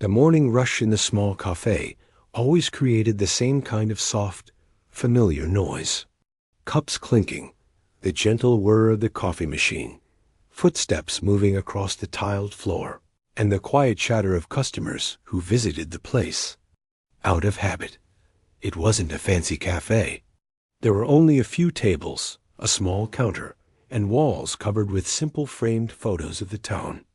The morning rush in the small cafe always created the same kind of soft, familiar noise. Cups clinking, the gentle whir of the coffee machine, footsteps moving across the tiled floor, and the quiet chatter of customers who visited the place. Out of habit. It wasn't a fancy cafe. There were only a few tables, a small counter, and walls covered with simple framed photos of the town.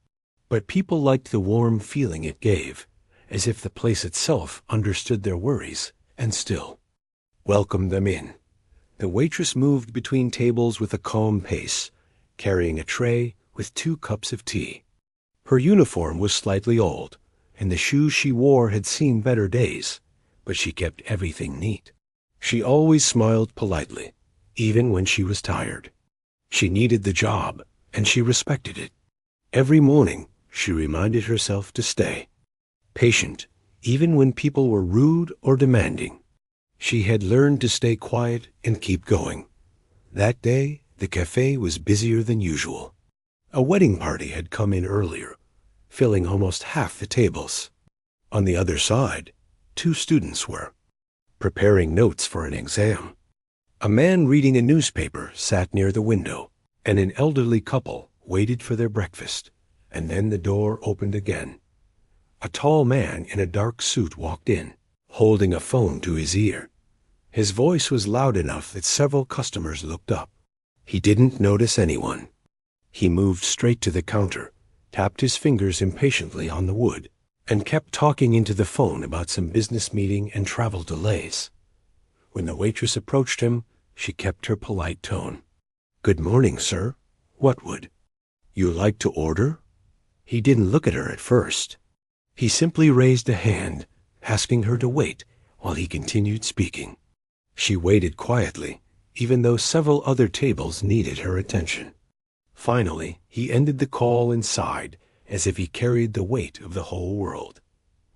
But people liked the warm feeling it gave, as if the place itself understood their worries and still welcomed them in. The waitress moved between tables with a calm pace, carrying a tray with 2 cups of tea. Her uniform was slightly old, and the shoes she wore had seen better days, but she kept everything neat. She always smiled politely, even when she was tired. She needed the job, and she respected it. Every morning, she reminded herself to stay patient, even when people were rude or demanding. She had learned to stay quiet and keep going. That day, the cafe was busier than usual. A wedding party had come in earlier, filling almost half the tables. On the other side, 2 students were preparing notes for an exam. A man reading a newspaper sat near the window, and an elderly couple waited for their breakfast, and then the door opened again. A tall man in a dark suit walked in, holding a phone to his ear. His voice was loud enough that several customers looked up. He didn't notice anyone. He moved straight to the counter, tapped his fingers impatiently on the wood, and kept talking into the phone about some business meeting and travel delays. When the waitress approached him, she kept her polite tone. "Good morning, sir. What would you like to order?" He didn't look at her at first. He simply raised a hand, asking her to wait while he continued speaking. She waited quietly, even though several other tables needed her attention. Finally, he ended the call and sighed, as if he carried the weight of the whole world.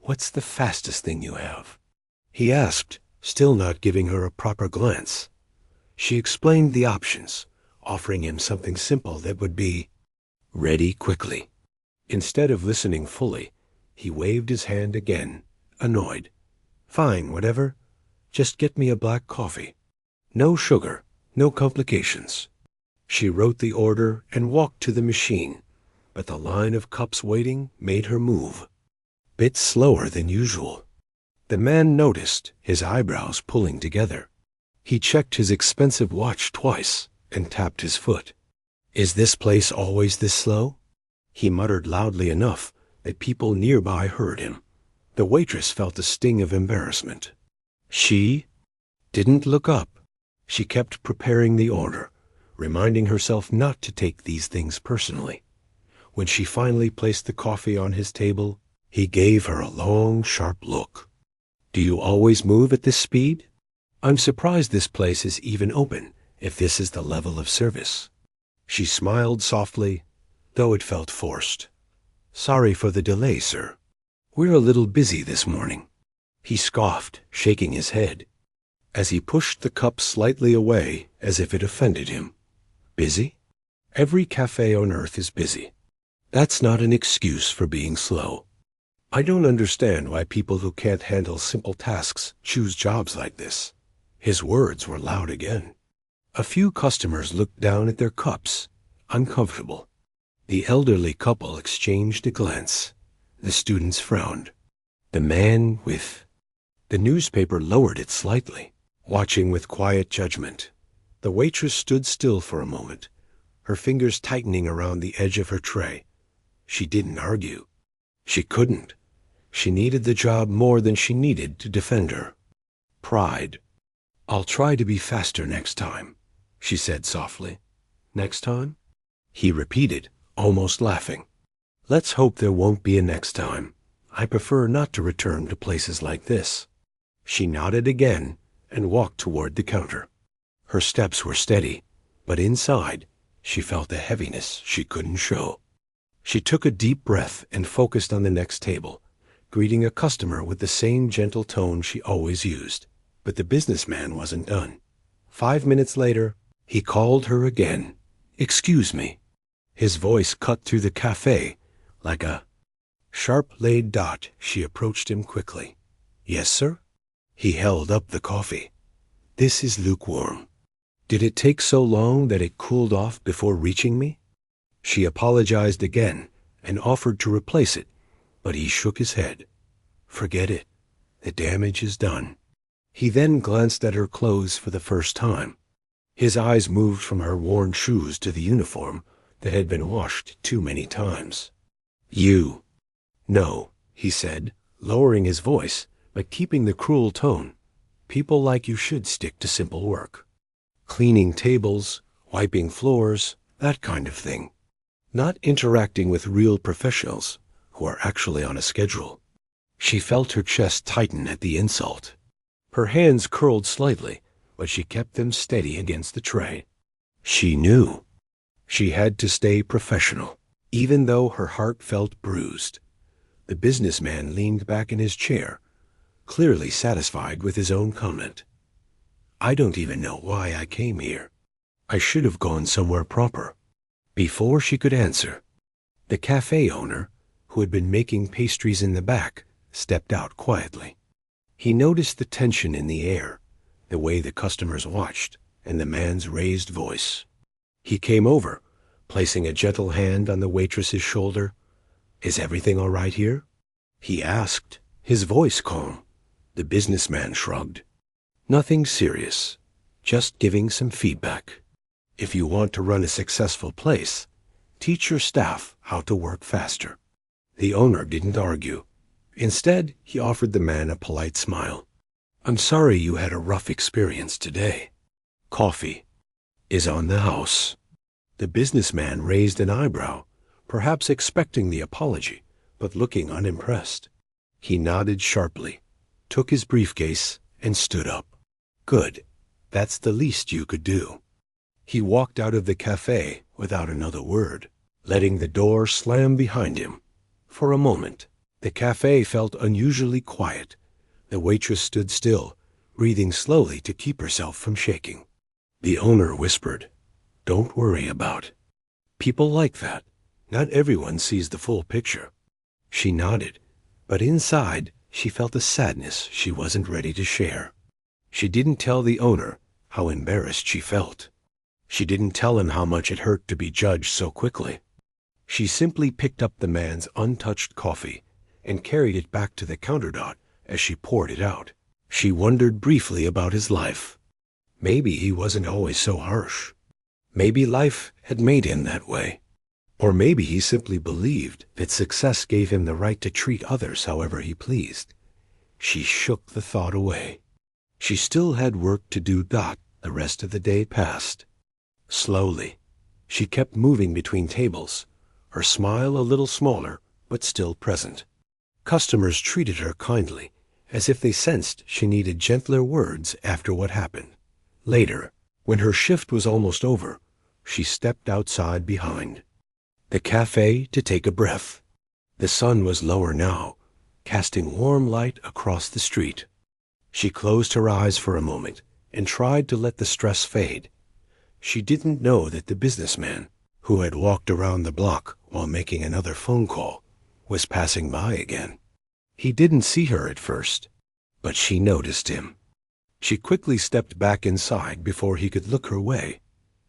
"What's the fastest thing you have?" he asked, still not giving her a proper glance. She explained the options, offering him something simple that would be ready quickly. Instead of listening fully, he waved his hand again, annoyed. "Fine, whatever. Just get me a black coffee. No sugar, no complications." She wrote the order and walked to the machine, but the line of cups waiting made her move. Bit slower than usual. The man noticed, his eyebrows pulling together. He checked his expensive watch twice and tapped his foot. "Is this place always this slow?" He muttered loudly enough that people nearby heard him. The waitress felt a sting of embarrassment. She didn't look up. She kept preparing the order, reminding herself not to take these things personally. When she finally placed the coffee on his table, he gave her a long, sharp look. "Do you always move at this speed? I'm surprised this place is even open, if this is the level of service." She smiled softly, though it felt forced. "Sorry for the delay, sir. We're a little busy this morning." He scoffed, shaking his head, as he pushed the cup slightly away as if it offended him. "Busy? Every cafe on earth is busy. That's not an excuse for being slow. I don't understand why people who can't handle simple tasks choose jobs like this." His words were loud again. A few customers looked down at their cups, uncomfortable. The elderly couple exchanged a glance. The students frowned. The man with the newspaper lowered it slightly, watching with quiet judgment. The waitress stood still for a moment, her fingers tightening around the edge of her tray. She didn't argue. She couldn't. She needed the job more than she needed to defend her. Pride. "I'll try to be faster next time," she said softly. "Next time?" he repeated, almost laughing. "Let's hope there won't be a next time. I prefer not to return to places like this." She nodded again and walked toward the counter. Her steps were steady, but inside, she felt a heaviness she couldn't show. She took a deep breath and focused on the next table, greeting a customer with the same gentle tone she always used. But the businessman wasn't done. 5 minutes later, he called her again. "Excuse me." His voice cut through the cafe like a Sharp-laid Dot, she approached him quickly. Yes, sir? He held up the coffee. This is lukewarm. Did it take so long that it cooled off before reaching me? She apologized again and offered to replace it, but he shook his head. Forget it. The damage is done. He then glanced at her clothes for the first time. His eyes moved from her worn shoes to the uniform that had been washed too many times. You. No, he said, lowering his voice, but keeping the cruel tone. People like you should stick to simple work. Cleaning tables, wiping floors, that kind of thing. Not interacting with real professionals who are actually on a schedule. She felt her chest tighten at the insult. Her hands curled slightly, but she kept them steady against the tray. She knew. She had to stay professional, even though her heart felt bruised. The businessman leaned back in his chair, clearly satisfied with his own comment. I don't even know why I came here. I should have gone somewhere proper. Before she could answer, the cafe owner, who had been making pastries in the back, stepped out quietly. He noticed the tension in the air, the way the customers watched, and the man's raised voice. He came over, placing a gentle hand on the waitress's shoulder. Is everything all right here? He asked, his voice calm. The businessman shrugged. Nothing serious, just giving some feedback. If you want to run a successful place, teach your staff how to work faster. The owner didn't argue. Instead, he offered the man a polite smile. I'm sorry you had a rough experience today. Coffee is on the house. The businessman raised an eyebrow, perhaps expecting the apology, but looking unimpressed. He nodded sharply, took his briefcase, and stood up. Good. That's the least you could do. He walked out of the cafe without another word, letting the door slam behind him. For a moment, the cafe felt unusually quiet. The waitress stood still, breathing slowly to keep herself from shaking. The owner whispered, Don't worry about it. People like that. Not everyone sees the full picture. She nodded, but inside she felt a sadness she wasn't ready to share. She didn't tell the owner how embarrassed she felt. She didn't tell him how much it hurt to be judged so quickly. She simply picked up the man's untouched coffee and carried it back to the counter dot as she poured it out. She wondered briefly about his life. Maybe he wasn't always so harsh. Maybe life had made him that way. Or maybe he simply believed that success gave him the right to treat others however he pleased. She shook the thought away. She still had work to do. The rest of the day passed. Slowly, she kept moving between tables, her smile a little smaller, but still present. Customers treated her kindly, as if they sensed she needed gentler words after what happened. Later, when her shift was almost over, she stepped outside behind the cafe to take a breath. The sun was lower now, casting warm light across the street. She closed her eyes for a moment and tried to let the stress fade. She didn't know that the businessman, who had walked around the block while making another phone call, was passing by again. He didn't see her at first, but she noticed him. She quickly stepped back inside before he could look her way.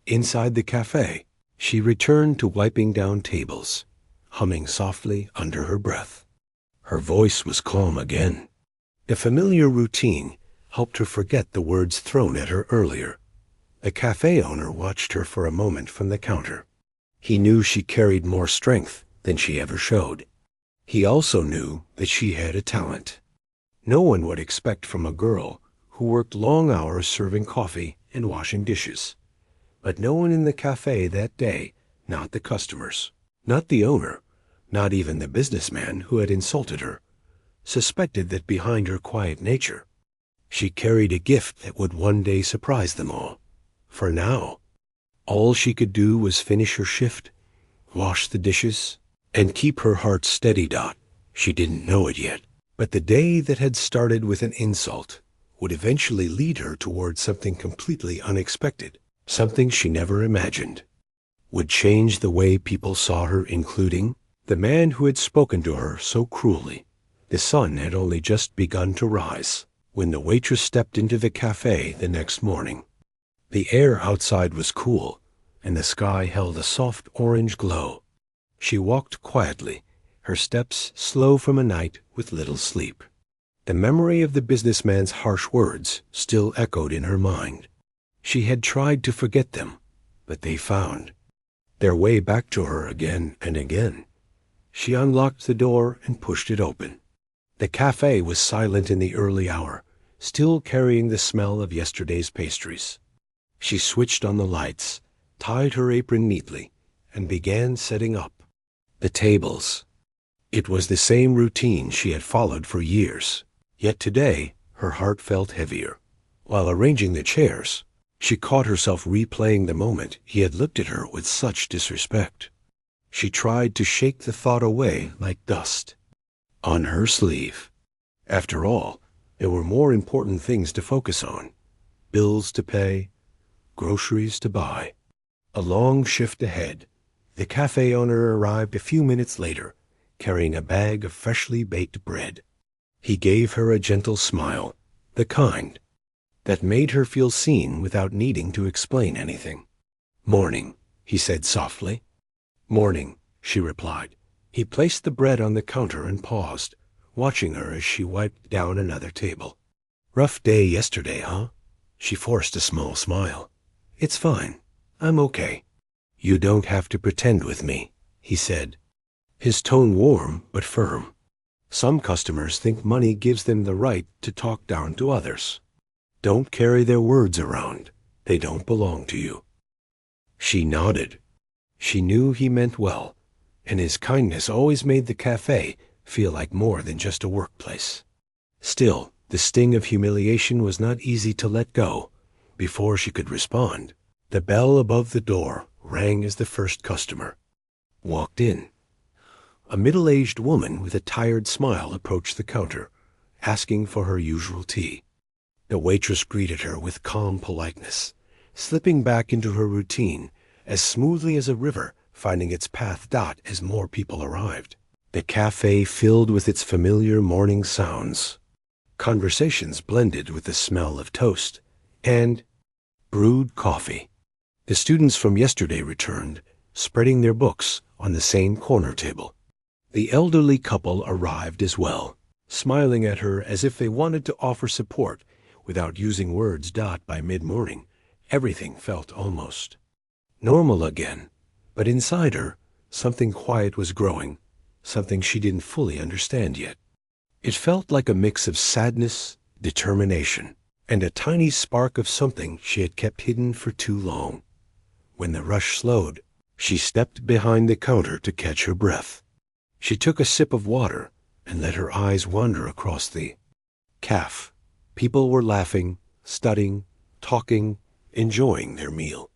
Inside the cafe, she returned to wiping down tables, humming softly under her breath. Her voice was calm again. A familiar routine helped her forget the words thrown at her earlier. The cafe owner watched her for a moment from the counter. He knew she carried more strength than she ever showed. He also knew that she had a talent. No one would expect from a girl who worked long hours serving coffee and washing dishes. But no one in the cafe that day, not the customers, not the owner, not even the businessman who had insulted her, suspected that behind her quiet nature, she carried a gift that would one day surprise them all. For now, all she could do was finish her shift, wash the dishes, and keep her heart steady. She didn't know it yet, but the day that had started with an insult would eventually lead her towards something completely unexpected, something she never imagined, would change the way people saw her, including The man who had spoken to her so cruelly. The sun had only just begun to rise when the waitress stepped into the cafe the next morning. The air outside was cool, and the sky held a soft orange glow. She walked quietly, her steps slow from a night with little sleep. The memory of the businessman's harsh words still echoed in her mind. She had tried to forget them, but they found their way back to her again and again. She unlocked the door and pushed it open. The cafe was silent in the early hour, still carrying the smell of yesterday's pastries. She switched on the lights, tied her apron neatly, and began setting up the tables. It was the same routine she had followed for years, yet today her heart felt heavier. While arranging the chairs, she caught herself replaying the moment he had looked at her with such disrespect. She tried to shake the thought away like dust on her sleeve. After all, there were more important things to focus on: bills to pay, groceries to buy. A long shift ahead, the cafe owner arrived a few minutes later, carrying a bag of freshly baked bread. He gave her a gentle smile, the kind that made her feel seen without needing to explain anything. "Morning," he said softly. "Morning," she replied. He placed the bread on the counter and paused, watching her as she wiped down another table. "Rough day yesterday, huh?" She forced a small smile. "It's fine. I'm okay." "You don't have to pretend with me," he said, his tone warm but firm. "Some customers think money gives them the right to talk down to others. Don't carry their words around. They don't belong to you." She nodded. She knew he meant well, and his kindness always made the cafe feel like more than just a workplace. Still, the sting of humiliation was not easy to let go. Before she could respond, the bell above the door rang as the first customer walked in. A middle-aged woman with a tired smile approached the counter, asking for her usual tea. The waitress greeted her with calm politeness, slipping back into her routine as smoothly as a river finding its path as more people arrived. The cafe filled with its familiar morning sounds. Conversations blended with the smell of toast and brewed coffee. The students from yesterday returned, spreading their books on the same corner table. The elderly couple arrived as well, smiling at her as if they wanted to offer support without using words. By mid-morning, everything felt almost normal again, but inside her, something quiet was growing, something she didn't fully understand yet. It felt like a mix of sadness, determination, and a tiny spark of something she had kept hidden for too long. When the rush slowed, she stepped behind the counter to catch her breath. She took a sip of water and let her eyes wander across the cafe. People were laughing, studying, talking, enjoying their meal.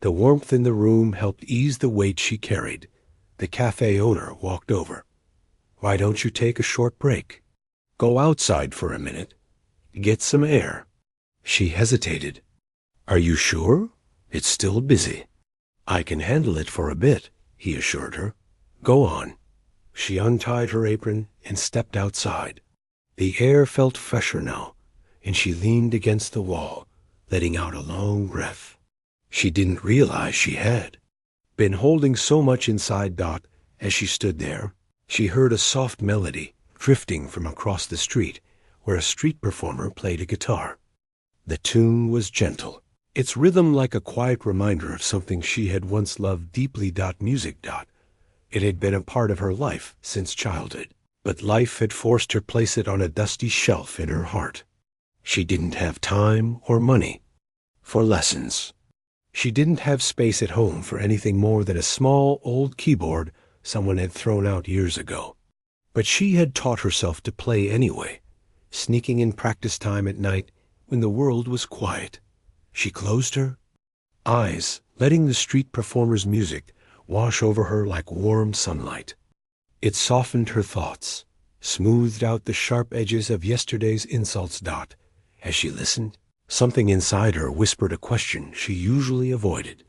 The warmth in the room helped ease the weight she carried. The cafe owner walked over. "Why don't you take a short break? Go outside for a minute. Get some air." She hesitated. "Are you sure? It's still busy." "I can handle it for a bit," he assured her. "Go on." She untied her apron and stepped outside. The air felt fresher now, and she leaned against the wall, letting out a long breath. She didn't realize she had been holding so much inside. As she stood there, she heard a soft melody drifting from across the street where a street performer played a guitar. The tune was gentle, its rhythm like a quiet reminder of something she had once loved deeply. Music. It had been a part of her life since childhood, but life had forced her to place it on a dusty shelf in her heart. She didn't have time or money for lessons. She didn't have space at home for anything more than a small old keyboard someone had thrown out years ago. But she had taught herself to play anyway, sneaking in practice time at night when the world was quiet. She closed her eyes, letting the street performer's music wash over her like warm sunlight. It softened her thoughts, smoothed out the sharp edges of yesterday's insults. As she listened, something inside her whispered a question she usually avoided.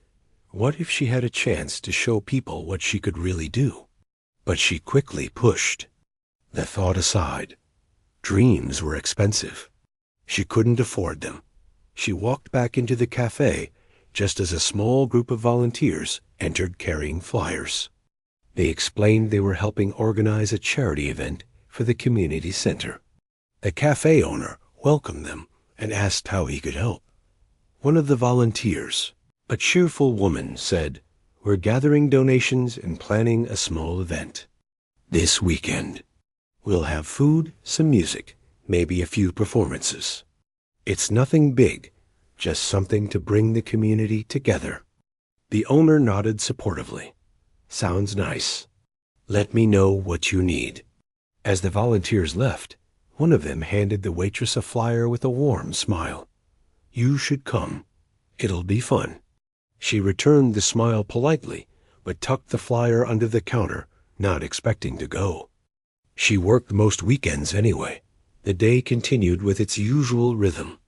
What if she had a chance to show people what she could really do? But she quickly pushed the thought aside. Dreams were expensive. She couldn't afford them. She walked back into the cafe just as a small group of volunteers entered carrying flyers. They explained they were helping organize a charity event for the community center. The cafe owner welcomed them and asked how he could help. One of the volunteers, a cheerful woman, said, "We're gathering donations and planning a small event. This weekend, we'll have food, some music, maybe a few performances. It's nothing big, just something to bring the community together." The owner nodded supportively. "Sounds nice. Let me know what you need." As the volunteers left, one of them handed the waitress a flyer with a warm smile. "You should come. It'll be fun." She returned the smile politely, but tucked the flyer under the counter, not expecting to go. She worked most weekends anyway. The day continued with its usual rhythm.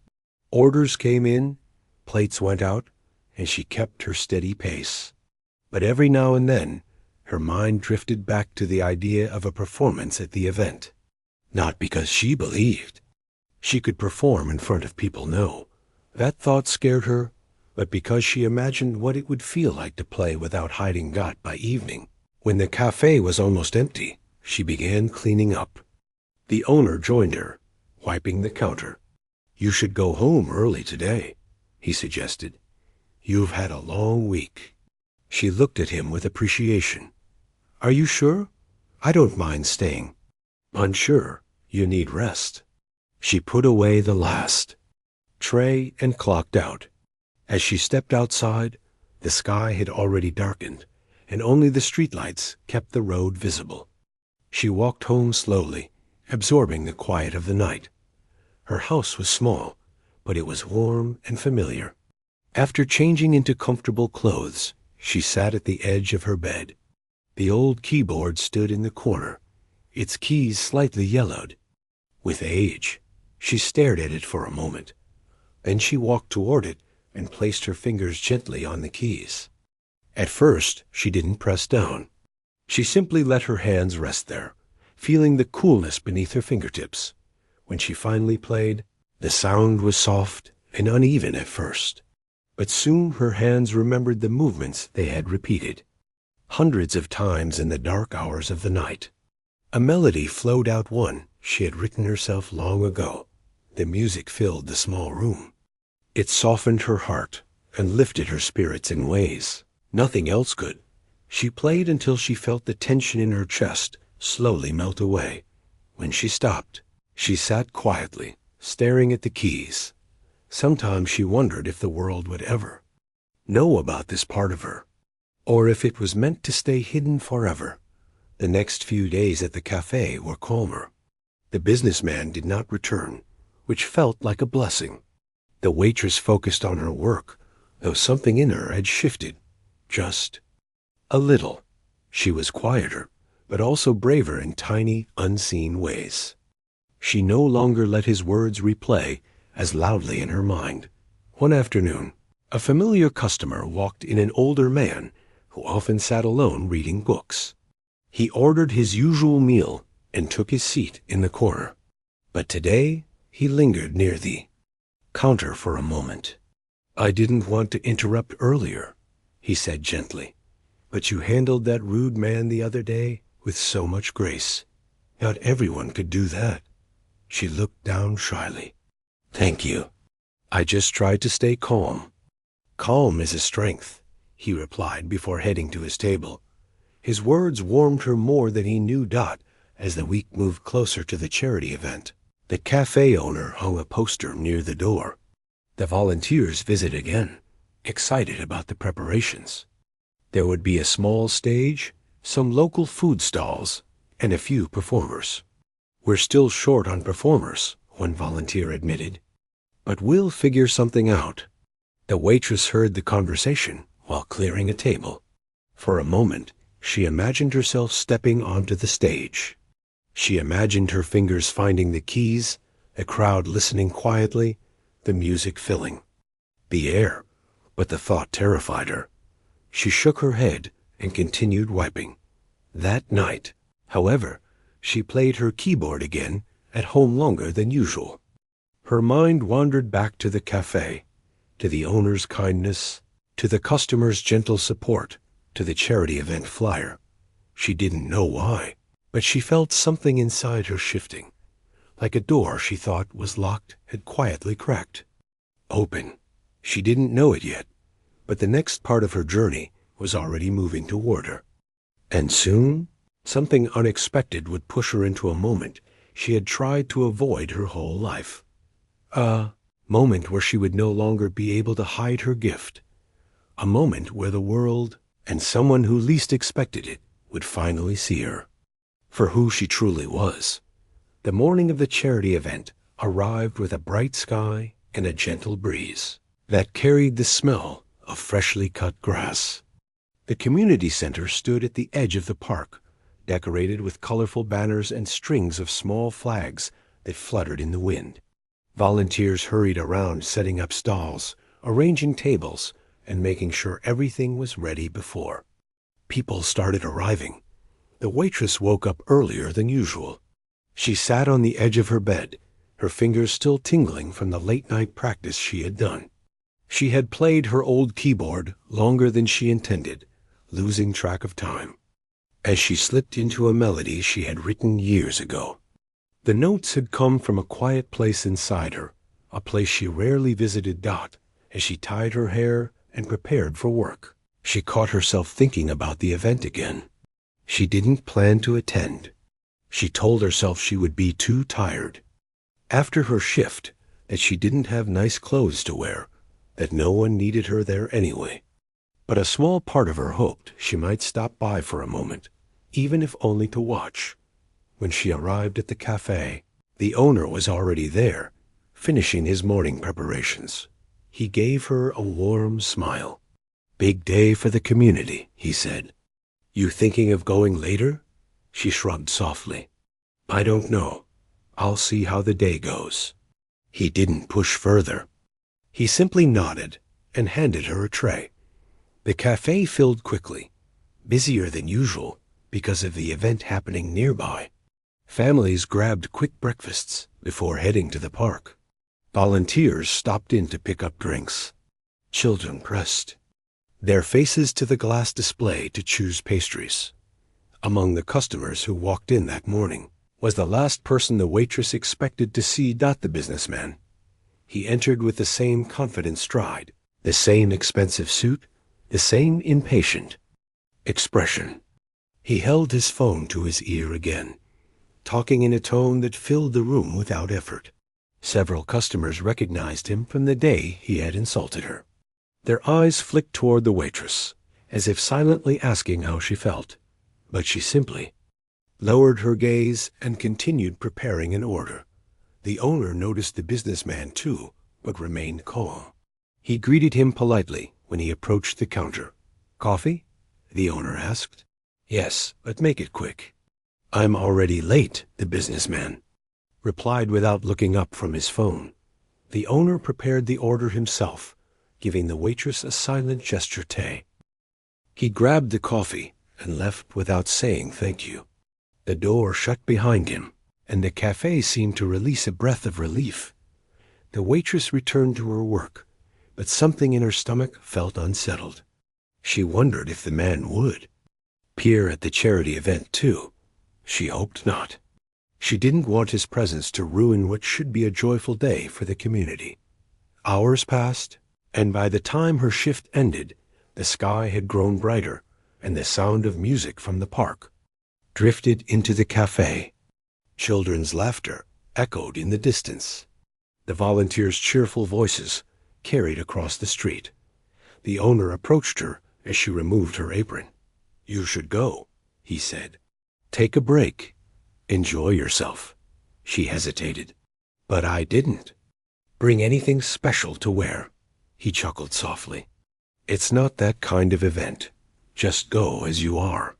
Orders came in, plates went out, and she kept her steady pace. But every now and then, her mind drifted back to the idea of a performance at the event. Not because she believed she could perform in front of people, no. That thought scared her, but because she imagined what it would feel like to play without hiding God by evening. When the cafe was almost empty, she began cleaning up. The owner joined her, wiping the counter. "You should go home early today," he suggested. "You've had a long week." She looked at him with appreciation. "Are you sure? I don't mind staying." "Unsure. You need rest." She put away the last tray and clocked out. As she stepped outside, the sky had already darkened, and only the streetlights kept the road visible. She walked home slowly, absorbing the quiet of the night. Her house was small, but it was warm and familiar. After changing into comfortable clothes, she sat at the edge of her bed. The old keyboard stood in the corner, its keys slightly yellowed. With age, she stared at it for a moment. Then she walked toward it and placed her fingers gently on the keys. At first, she didn't press down. She simply let her hands rest there, feeling the coolness beneath her fingertips. When she finally played, the sound was soft and uneven at first. But soon her hands remembered the movements they had repeated hundreds of times in the dark hours of the night. A melody flowed out one she had written herself long ago. The music filled the small room. It softened her heart and lifted her spirits in ways nothing else could. She played until she felt the tension in her chest slowly melt away. When she stopped, she sat quietly, staring at the keys. Sometimes she wondered if the world would ever know about this part of her, or if it was meant to stay hidden forever. The next few days at the cafe were calmer. The businessman did not return, which felt like a blessing. The waitress focused on her work, though something in her had shifted, just a little. She was quieter, but also braver in tiny, unseen ways. She no longer let his words replay as loudly in her mind. One afternoon, a familiar customer walked in, an older man who often sat alone reading books. He ordered his usual meal and took his seat in the corner. But today, he lingered near the counter for a moment. "I didn't want to interrupt earlier," he said gently, "but you handled that rude man the other day with so much grace. Not everyone could do that." She looked down shyly. "Thank you. I just tried to stay calm." "Calm is a strength," he replied before heading to his table. His words warmed her more than he knew. As the week moved closer to the charity event, the cafe owner hung a poster near the door. The volunteers visited again, excited about the preparations. There would be a small stage, some local food stalls, and a few performers. "We're still short on performers," one volunteer admitted, "but we'll figure something out." The waitress heard the conversation while clearing a table. For a moment, she imagined herself stepping onto the stage. She imagined her fingers finding the keys, a crowd listening quietly, the music filling the air, but the thought terrified her. She shook her head and continued wiping. That night, However, she played her keyboard again at home longer than usual. Her mind wandered back to the cafe, to the owner's kindness, to the customer's gentle support, to the charity event flyer. She didn't know why, but she felt something inside her shifting, like a door she thought was locked had quietly cracked. Open. She didn't know it yet, but the next part of her journey was already moving toward her. And soon, something unexpected would push her into a moment she had tried to avoid her whole life. A moment where she would no longer be able to hide her gift. A moment where the world, and someone who least expected it, would finally see her for who she truly was. The morning of the charity event arrived with a bright sky and a gentle breeze that carried the smell of freshly cut grass. The community center stood at the edge of the park, decorated with colorful banners and strings of small flags that fluttered in the wind. Volunteers hurried around setting up stalls, arranging tables, and making sure everything was ready before people started arriving. The waitress woke up earlier than usual. She sat on the edge of her bed, her fingers still tingling from the late-night practice she had done. She had played her old keyboard longer than she intended, losing track of time, as she slipped into a melody she had written years ago. The notes had come from a quiet place inside her, a place she rarely visited. As she tied her hair and prepared for work, she caught herself thinking about the event again. She didn't plan to attend. She told herself she would be too tired after her shift, that she didn't have nice clothes to wear, that no one needed her there anyway. But a small part of her hoped she might stop by for a moment, even if only to watch. When she arrived at the cafe, the owner was already there, finishing his morning preparations. He gave her a warm smile. "Big day for the community," he said. "You thinking of going later?" She shrugged softly. "I don't know. I'll see how the day goes." He didn't push further. He simply nodded and handed her a tray. The cafe filled quickly, busier than usual because of the event happening nearby. Families grabbed quick breakfasts before heading to the park. Volunteers stopped in to pick up drinks. Children pressed their faces to the glass display to choose pastries. Among the customers who walked in that morning was the last person the waitress expected to see. The businessman. He entered with the same confident stride, the same expensive suit, the same impatient expression. He held his phone to his ear again, talking in a tone that filled the room without effort. Several customers recognized him from the day he had insulted her. Their eyes flicked toward the waitress, as if silently asking how she felt, but she simply lowered her gaze and continued preparing an order. The owner noticed the businessman too, but remained calm. He greeted him politely when he approached the counter. "Coffee?" the owner asked. "Yes, but make it quick." "I'm already late," the businessman replied without looking up from his phone. The owner prepared the order himself, giving the waitress a silent gesture. He grabbed the coffee and left without saying thank you. The door shut behind him, and the cafe seemed to release a breath of relief. The waitress returned to her work, but something in her stomach felt unsettled. She wondered if the man would appear at the charity event too. She hoped not. She didn't want his presence to ruin what should be a joyful day for the community. Hours passed, and by the time her shift ended, the sky had grown brighter, and the sound of music from the park drifted into the cafe. Children's laughter echoed in the distance. The volunteers' cheerful voices carried across the street. The owner approached her as she removed her apron. "You should go," he said. "Take a break. Enjoy yourself." She hesitated. "But I didn't bring anything special to wear." He chuckled softly. "It's not that kind of event. Just go as you are.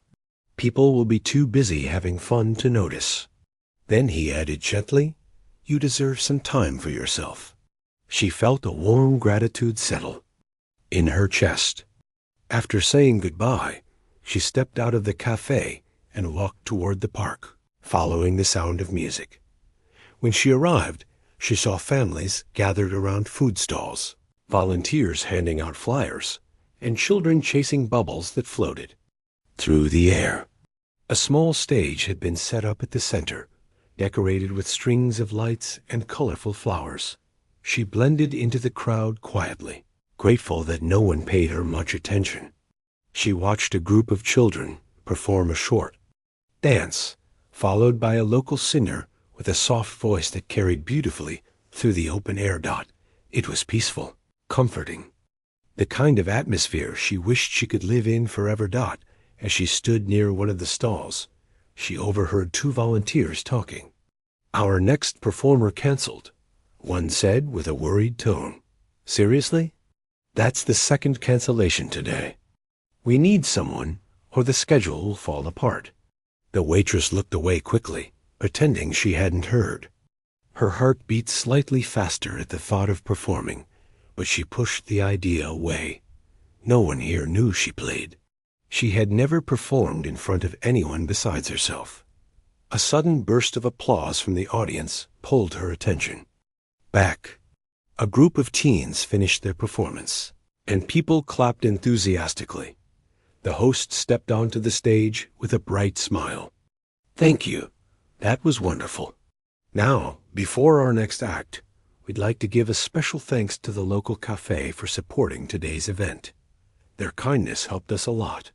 People will be too busy having fun to notice." Then he added gently, "You deserve some time for yourself." She felt a warm gratitude settle in her chest. After saying goodbye, she stepped out of the cafe and walked toward the park, following the sound of music. When she arrived, she saw families gathered around food stalls, volunteers handing out flyers, and children chasing bubbles that floated through the air. A small stage had been set up at the center, decorated with strings of lights and colorful flowers. She blended into the crowd quietly, grateful that no one paid her much attention. She watched a group of children perform a short dance, followed by a local singer with a soft voice that carried beautifully through the open air. It was peaceful, comforting, the kind of atmosphere she wished she could live in forever. As she stood near one of the stalls, she overheard two volunteers talking. "Our next performer canceled," one said with a worried tone. "Seriously? That's the second cancellation today. We need someone, or the schedule will fall apart." The waitress looked away quickly, pretending she hadn't heard. Her heart beat slightly faster at the thought of performing, but she pushed the idea away. No one here knew she played. She had never performed in front of anyone besides herself. A sudden burst of applause from the audience pulled her attention. Back, a group of teens finished their performance, and people clapped enthusiastically. The host stepped onto the stage with a bright smile. "Thank you. That was wonderful. Now, before our next act, we'd like to give a special thanks to the local cafe for supporting today's event. Their kindness helped us a lot."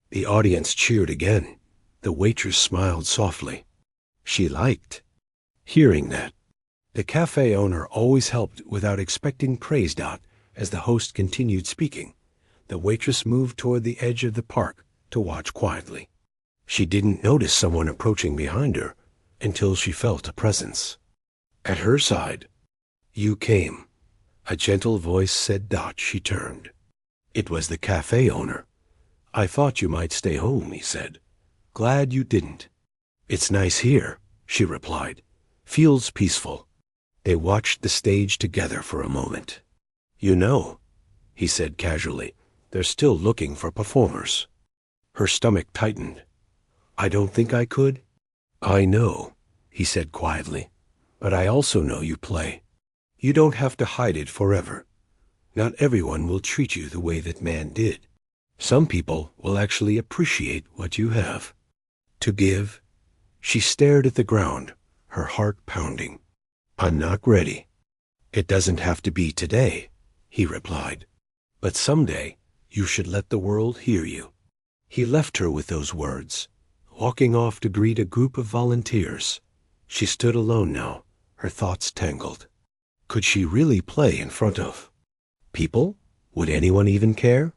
The audience cheered again. The waitress smiled softly. She liked hearing that. The cafe owner always helped without expecting praise. As the host continued speaking, the waitress moved toward the edge of the park to watch quietly. She didn't notice someone approaching behind her until she felt a presence. At her side, "You came," a gentle voice said. She turned. It was the cafe owner. "I thought you might stay home," he said. "Glad you didn't." "It's nice here," she replied. "Feels peaceful." They watched the stage together for a moment. "You know," he said casually, "they're still looking for performers." Her stomach tightened. "I don't think I could." "I know," he said quietly, "but I also know you play. You don't have to hide it forever. Not everyone will treat you the way that Man did. Some people will actually appreciate what you have to give." She stared at the ground, her heart pounding. "I'm not ready." "It doesn't have to be today," he replied. "But someday you should let the world hear you." He left her with those words, walking off to greet a group of volunteers. She stood alone now, her thoughts tangled. Could she really play in front of people? Would anyone even care?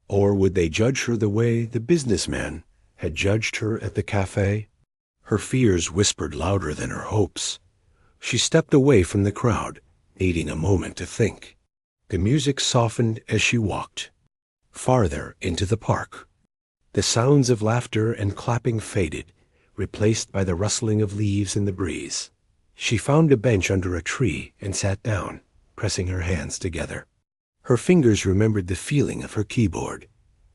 Or would they judge her the way the businessman had judged her at the cafe? Her fears whispered louder than her hopes. She stepped away from the crowd, needing a moment to think. The music softened as she walked farther into the park. The sounds of laughter and clapping faded, replaced by the rustling of leaves in the breeze. She found a bench under a tree and sat down, pressing her hands together. Her fingers remembered the feeling of her keyboard,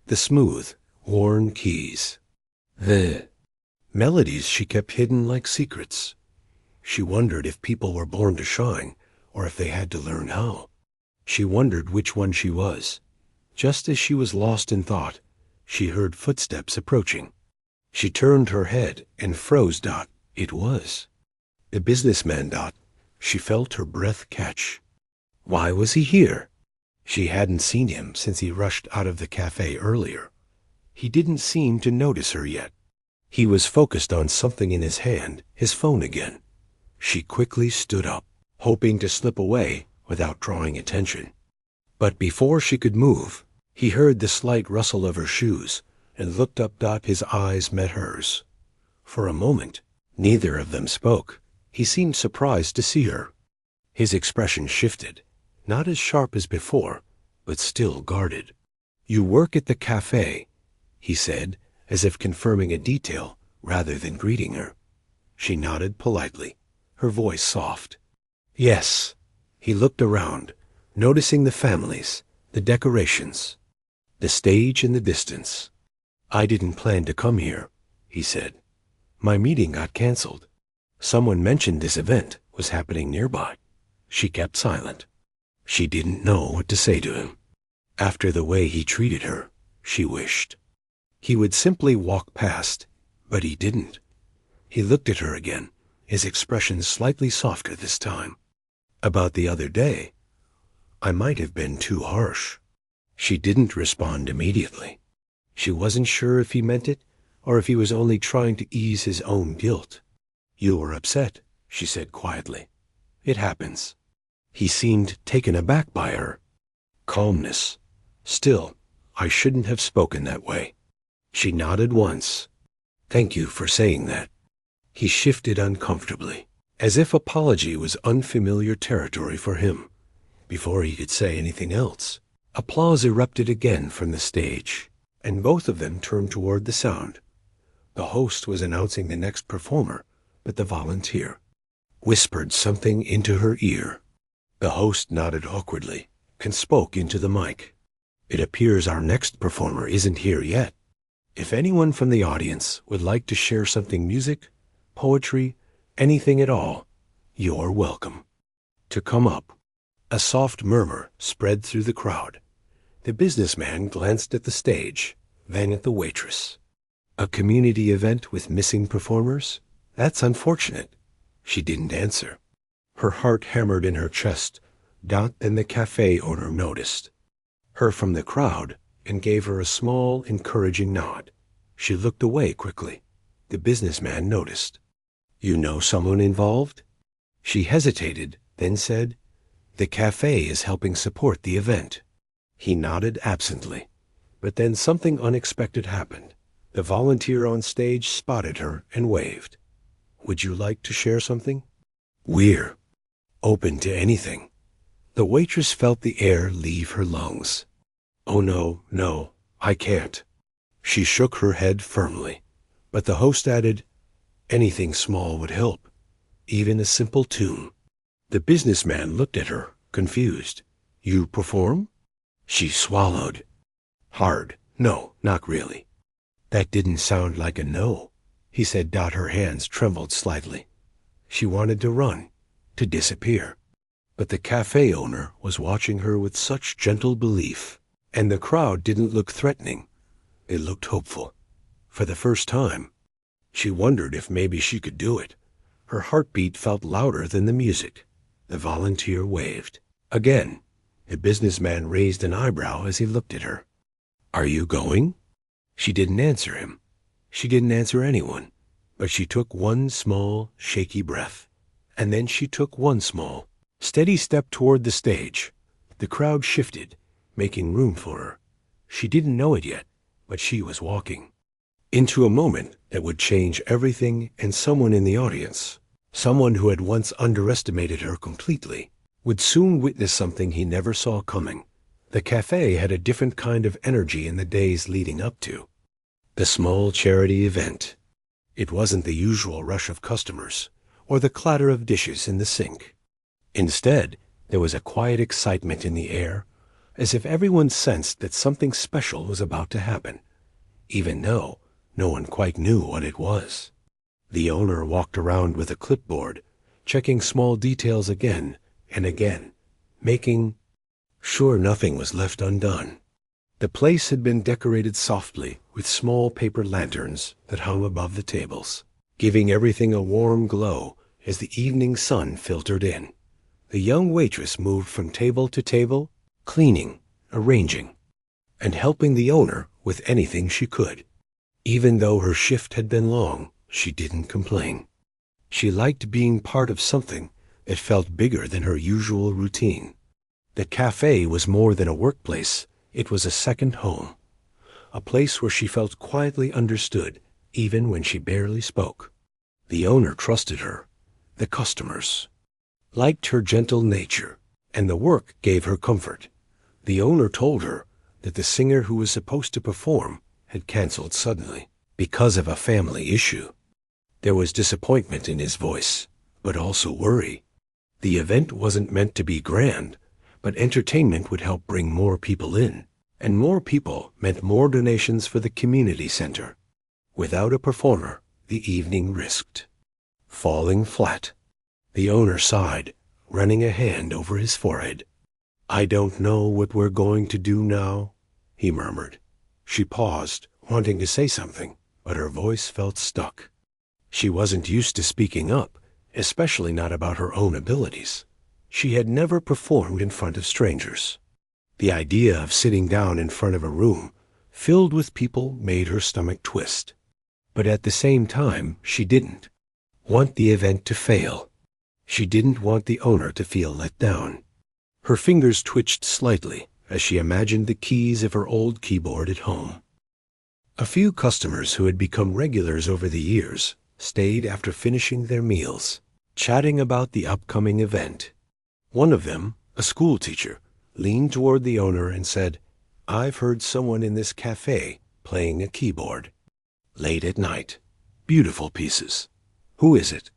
the smooth, worn keys, the melodies she kept hidden like secrets. She wondered if people were born to shine, or if they had to learn how. She wondered which one she was. Just as she was lost in thought, she heard footsteps approaching. She turned her head and froze. It was the businessman. She felt her breath catch. Why was he here? She hadn't seen him since he rushed out of the cafe earlier. He didn't seem to notice her yet. He was focused on something in his hand, his phone again. She quickly stood up, hoping to slip away without drawing attention. But before she could move, he heard the slight rustle of her shoes and looked up. His eyes met hers. For a moment, neither of them spoke. He seemed surprised to see her. His expression shifted, not as sharp as before, but still guarded. "You work at the cafe," he said, as if confirming a detail rather than greeting her. She nodded politely, her voice soft. "Yes." He looked around, noticing the families, the decorations, the stage in the distance. "I didn't plan to come here," he said. My meeting got canceled. Someone mentioned this event was happening nearby. She kept silent. She didn't know what to say to him. After the way he treated her, she wished he would simply walk past, but he didn't. He looked at her again, his expression slightly softer this time. About the other day, I might have been too harsh. She didn't respond immediately. She wasn't sure if he meant it or if he was only trying to ease his own guilt. You were upset, she said quietly. It happens. He seemed taken aback by her calmness. Still, I shouldn't have spoken that way. She nodded once. Thank you for saying that. He shifted uncomfortably, as if apology was unfamiliar territory for him. Before he could say anything else, applause erupted again from the stage, and both of them turned toward the sound. The host was announcing the next performer, but the volunteer whispered something into her ear. The host nodded awkwardly and spoke into the mic. It appears our next performer isn't here yet. If anyone from the audience would like to share something, music, poetry, anything at all, you're welcome to come up. A soft murmur spread through the crowd. The businessman glanced at the stage, then at the waitress. A community event with missing performers? That's unfortunate. She didn't answer. Her heart hammered in her chest. Then the cafe owner noticed her from the crowd and gave her a small, encouraging nod. She looked away quickly. The businessman noticed. You know someone involved? She hesitated, then said, The cafe is helping support the event. He nodded absently, but then something unexpected happened. The volunteer on stage spotted her and waved. Would you like to share something? We're open to anything. The waitress felt the air leave her lungs. Oh no, I can't. She shook her head firmly, but the host added, anything small would help, even a simple tune. The businessman looked at her, confused. You perform? She swallowed hard. No, not really. That didn't sound like a no, he said. Her hands trembled slightly. She wanted to run, to disappear. But the cafe owner was watching her with such gentle belief, and the crowd didn't look threatening. It looked hopeful. For the first time, she wondered if maybe she could do it. Her heartbeat felt louder than the music. The volunteer waved. Again, the businessman raised an eyebrow as he looked at her. Are you going? She didn't answer him. She didn't answer anyone, but she took one small, shaky breath. And then she took one small, steady step toward the stage. The crowd shifted, making room for her. She didn't know it yet, but she was walking into a moment that would change everything, and someone in the audience, someone who had once underestimated her completely, would soon witness something he never saw coming. The cafe had a different kind of energy in the days leading up to the small charity event. It wasn't the usual rush of customers or the clatter of dishes in the sink. Instead, there was a quiet excitement in the air, as if everyone sensed that something special was about to happen, even though no one quite knew what it was. The owner walked around with a clipboard, checking small details again and again, making sure nothing was left undone. The place had been decorated softly with small paper lanterns that hung above the tables, giving everything a warm glow as the evening sun filtered in. The young waitress moved from table to table, cleaning, arranging, and helping the owner with anything she could. Even though her shift had been long, she didn't complain. She liked being part of something that felt bigger than her usual routine. The cafe was more than a workplace. It was a second home, a place where she felt quietly understood, even when she barely spoke. The owner trusted her. The customers liked her gentle nature, and the work gave her comfort. The owner told her that the singer who was supposed to perform had canceled suddenly because of a family issue. There was disappointment in his voice, but also worry. The event wasn't meant to be grand, but entertainment would help bring more people in, and more people meant more donations for the community center. Without a performer, the evening risked falling flat. The owner sighed, running a hand over his forehead. "I don't know what we're going to do now," he murmured. She paused, wanting to say something, but her voice felt stuck. She wasn't used to speaking up, especially not about her own abilities. She had never performed in front of strangers. The idea of sitting down in front of a room filled with people made her stomach twist. But at the same time, she didn't want the event to fail. She didn't want the owner to feel let down. Her fingers twitched slightly as she imagined the keys of her old keyboard at home. A few customers who had become regulars over the years stayed after finishing their meals, chatting about the upcoming event. One of them, a school teacher, leaned toward the owner and said, "I've heard someone in this cafe playing a keyboard. Late at night. Beautiful pieces. Who is it?"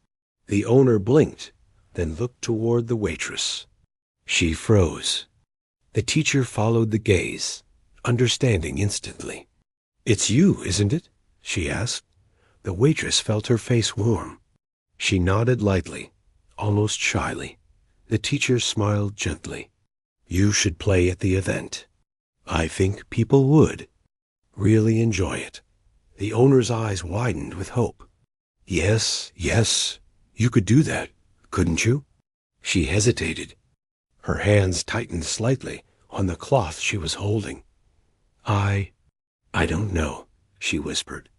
The owner blinked, then looked toward the waitress. She froze. The teacher followed the gaze, understanding instantly. "It's you, isn't it?" she asked. The waitress felt her face warm. She nodded lightly, almost shyly. The teacher smiled gently. "You should play at the event. I think people would really enjoy it." The owner's eyes widened with hope. Yes, you could do that, couldn't you?" She hesitated. Her hands tightened slightly on the cloth she was holding. I don't know," she whispered.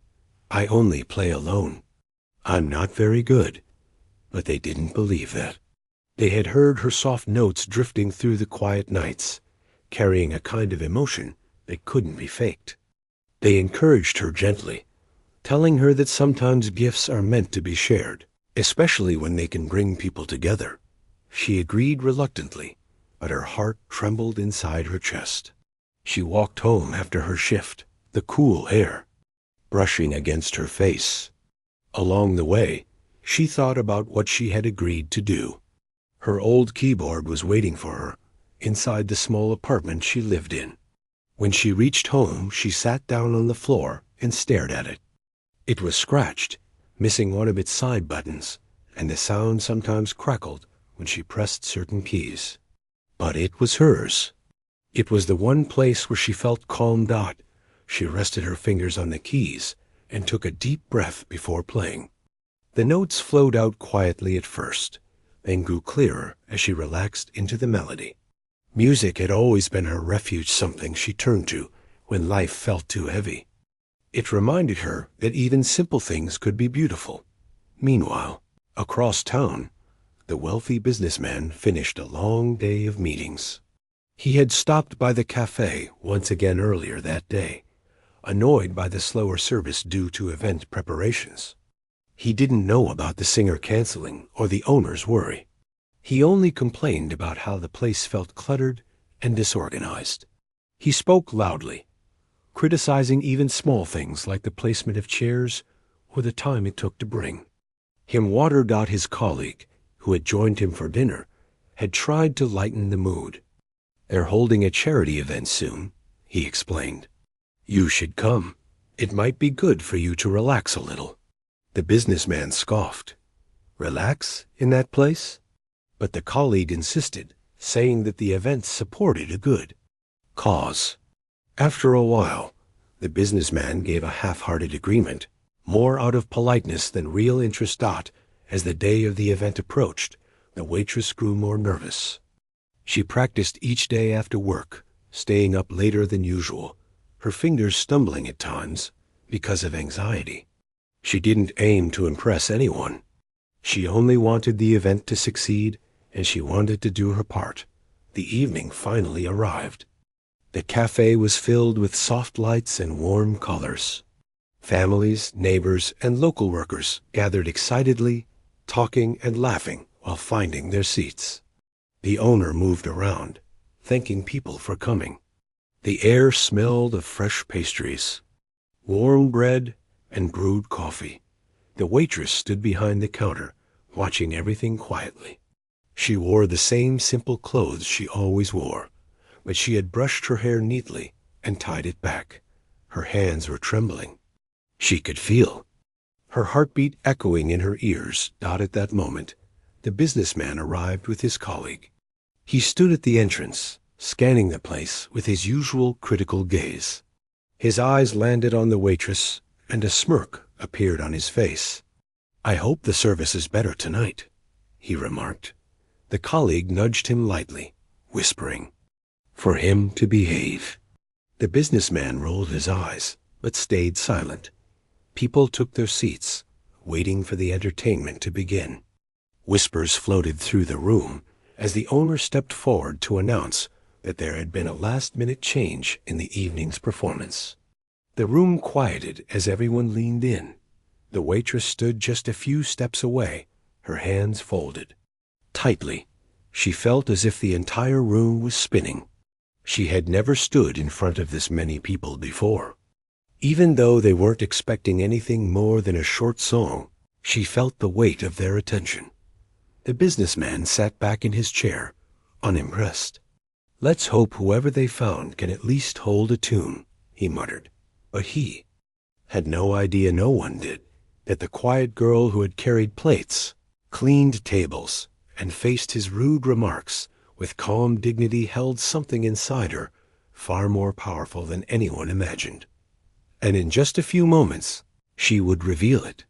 "I only play alone. I'm not very good." But they didn't believe that. They had heard her soft notes drifting through the quiet nights, carrying a kind of emotion that couldn't be faked. They encouraged her gently, telling her that sometimes gifts are meant to be shared, especially when they can bring people together. She agreed reluctantly, but her heart trembled inside her chest. She walked home after her shift, the cool air brushing against her face. Along the way, she thought about what she had agreed to do. Her old keyboard was waiting for her inside the small apartment she lived in. When she reached home, she sat down on the floor and stared at it. It was scratched, missing one of its side buttons, and the sound sometimes crackled when she pressed certain keys. But it was hers. It was the one place where she felt calmed out. She rested her fingers on the keys and took a deep breath before playing. The notes flowed out quietly at first, then grew clearer as she relaxed into the melody. Music had always been her refuge, something she turned to when life felt too heavy. It reminded her that even simple things could be beautiful. Meanwhile, across town, the wealthy businessman finished a long day of meetings. He had stopped by the cafe once again earlier that day, annoyed by the slower service due to event preparations. He didn't know about the singer canceling or the owner's worry. He only complained about how the place felt cluttered and disorganized. He spoke loudly, criticizing even small things like the placement of chairs or the time it took to bring. Him watered out his colleague, who had joined him for dinner, had tried to lighten the mood. "They're holding a charity event soon," he explained. "You should come. It might be good for you to relax a little." The businessman scoffed. Relax in that place? But the colleague insisted, saying that the event supported a good cause. After a while, the businessman gave a half-hearted agreement, more out of politeness than real interest. As the day of the event approached, the waitress grew more nervous. She practiced each day after work, staying up later than usual, her fingers stumbling at times because of anxiety. She didn't aim to impress anyone. She only wanted the event to succeed, and she wanted to do her part. The evening finally arrived. The cafe was filled with soft lights and warm colors. Families, neighbors, and local workers gathered excitedly, talking and laughing while finding their seats. The owner moved around, thanking people for coming. The air smelled of fresh pastries, warm bread, and brewed coffee. The waitress stood behind the counter, watching everything quietly. She wore the same simple clothes she always wore, but she had brushed her hair neatly and tied it back. Her hands were trembling. She could feel her heartbeat echoing in her ears. At that moment, the businessman arrived with his colleague. He stood at the entrance, scanning the place with his usual critical gaze. His eyes landed on the waitress, and a smirk appeared on his face. "I hope the service is better tonight," he remarked. The colleague nudged him lightly, whispering, "For him to behave." The businessman rolled his eyes, but stayed silent. People took their seats, waiting for the entertainment to begin. Whispers floated through the room as the owner stepped forward to announce that there had been a last-minute change in the evening's performance. The room quieted as everyone leaned in. The waitress stood just a few steps away, her hands folded. Tightly, she felt as if the entire room was spinning. She had never stood in front of this many people before. Even though they weren't expecting anything more than a short song, she felt the weight of their attention. The businessman sat back in his chair, unimpressed. "Let's hope whoever they found can at least hold a tune," he muttered. But he had no idea, no one did, that the quiet girl who had carried plates, cleaned tables, and faced his rude remarks with calm dignity held something inside her far more powerful than anyone imagined. And in just a few moments, she would reveal it,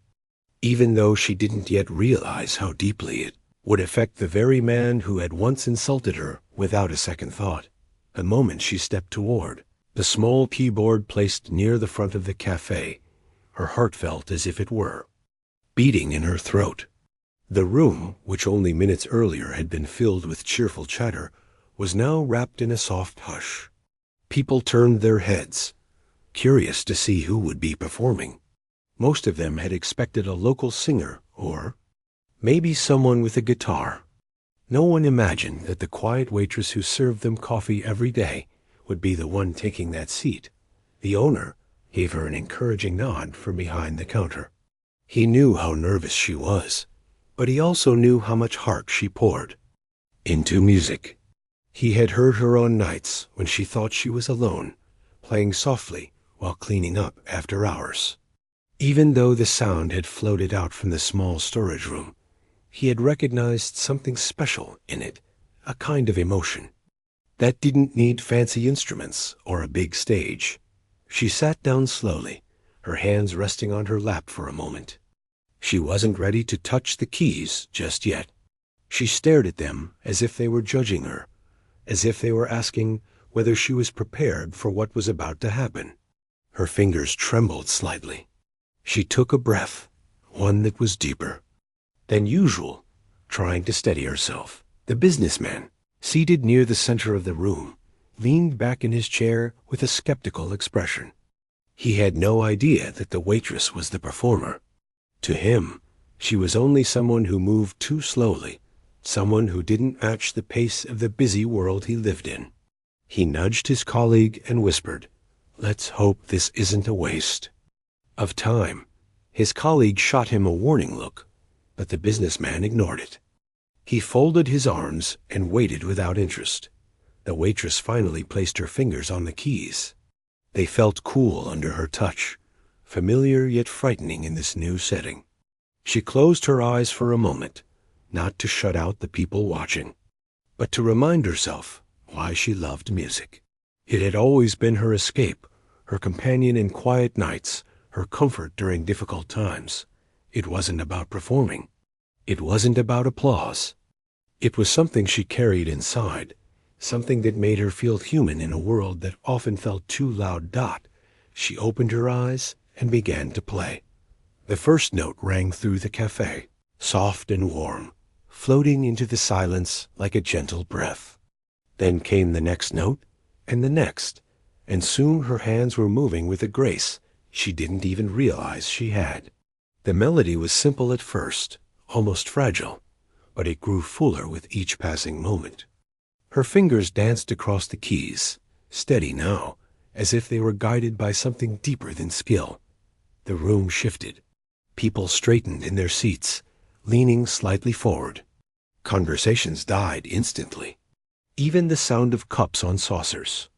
even though she didn't yet realize how deeply it would affect the very man who had once insulted her without a second thought. The moment she stepped toward the small keyboard placed near the front of the cafe, her heart felt as if it were beating in her throat. The room, which only minutes earlier had been filled with cheerful chatter, was now wrapped in a soft hush. People turned their heads, curious to see who would be performing. Most of them had expected a local singer or maybe someone with a guitar. No one imagined that the quiet waitress who served them coffee every day would be the one taking that seat. The owner gave her an encouraging nod from behind the counter. He knew how nervous she was, but he also knew how much heart she poured into music. He had heard her on nights when she thought she was alone, playing softly while cleaning up after hours. Even though the sound had floated out from the small storage room, he had recognized something special in it, a kind of emotion that didn't need fancy instruments or a big stage. She sat down slowly, her hands resting on her lap for a moment. She wasn't ready to touch the keys just yet. She stared at them as if they were judging her, as if they were asking whether she was prepared for what was about to happen. Her fingers trembled slightly. She took a breath, one that was deeper than usual, trying to steady herself. The businessman, seated near the center of the room, leaned back in his chair with a skeptical expression. He had no idea that the waitress was the performer. To him, she was only someone who moved too slowly, someone who didn't match the pace of the busy world he lived in. He nudged his colleague and whispered, "Let's hope this isn't a waste of time." His colleague shot him a warning look, but the businessman ignored it. He folded his arms and waited without interest. The waitress finally placed her fingers on the keys. They felt cool under her touch, familiar yet frightening in this new setting. She closed her eyes for a moment, not to shut out the people watching, but to remind herself why she loved music. It had always been her escape, her companion in quiet nights, her comfort during difficult times. It wasn't about performing. It wasn't about applause. It was something she carried inside, something that made her feel human in a world that often felt too loud. She opened her eyes and began to play. The first note rang through the cafe, soft and warm, floating into the silence like a gentle breath. Then came the next note, and the next, and soon her hands were moving with a grace she didn't even realize she had. The melody was simple at first, almost fragile, but it grew fuller with each passing moment. Her fingers danced across the keys, steady now, as if they were guided by something deeper than skill. The room shifted. People straightened in their seats, leaning slightly forward. Conversations died instantly. Even the sound of cups on saucers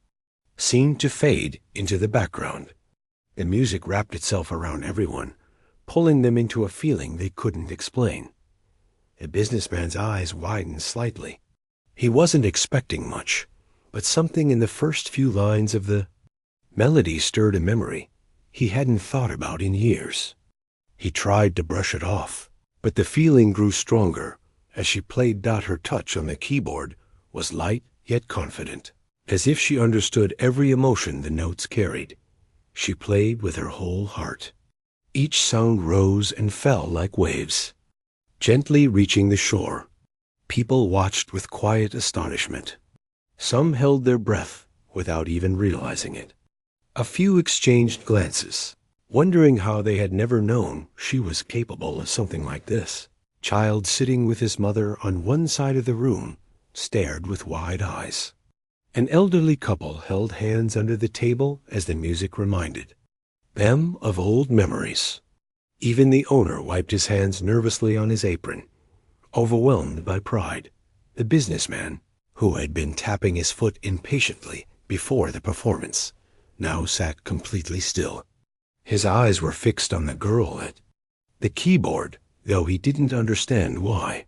seemed to fade into the background. The music wrapped itself around everyone, pulling them into a feeling they couldn't explain. The businessman's eyes widened slightly. He wasn't expecting much, but something in the first few lines of the melody stirred a memory he hadn't thought about in years. He tried to brush it off, but the feeling grew stronger as she played. Her touch on the keyboard was light yet confident, as if she understood every emotion the notes carried. She played with her whole heart. Each sound rose and fell like waves, gently reaching the shore. People watched with quiet astonishment. Some held their breath without even realizing it. A few exchanged glances, wondering how they had never known she was capable of something like this. Child, sitting with his mother on one side of the room, stared with wide eyes. An elderly couple held hands under the table as the music reminded them of old memories. Even the owner wiped his hands nervously on his apron, overwhelmed by pride. The businessman, who had been tapping his foot impatiently before the performance, now sat completely still. His eyes were fixed on the girl at the keyboard, though he didn't understand why.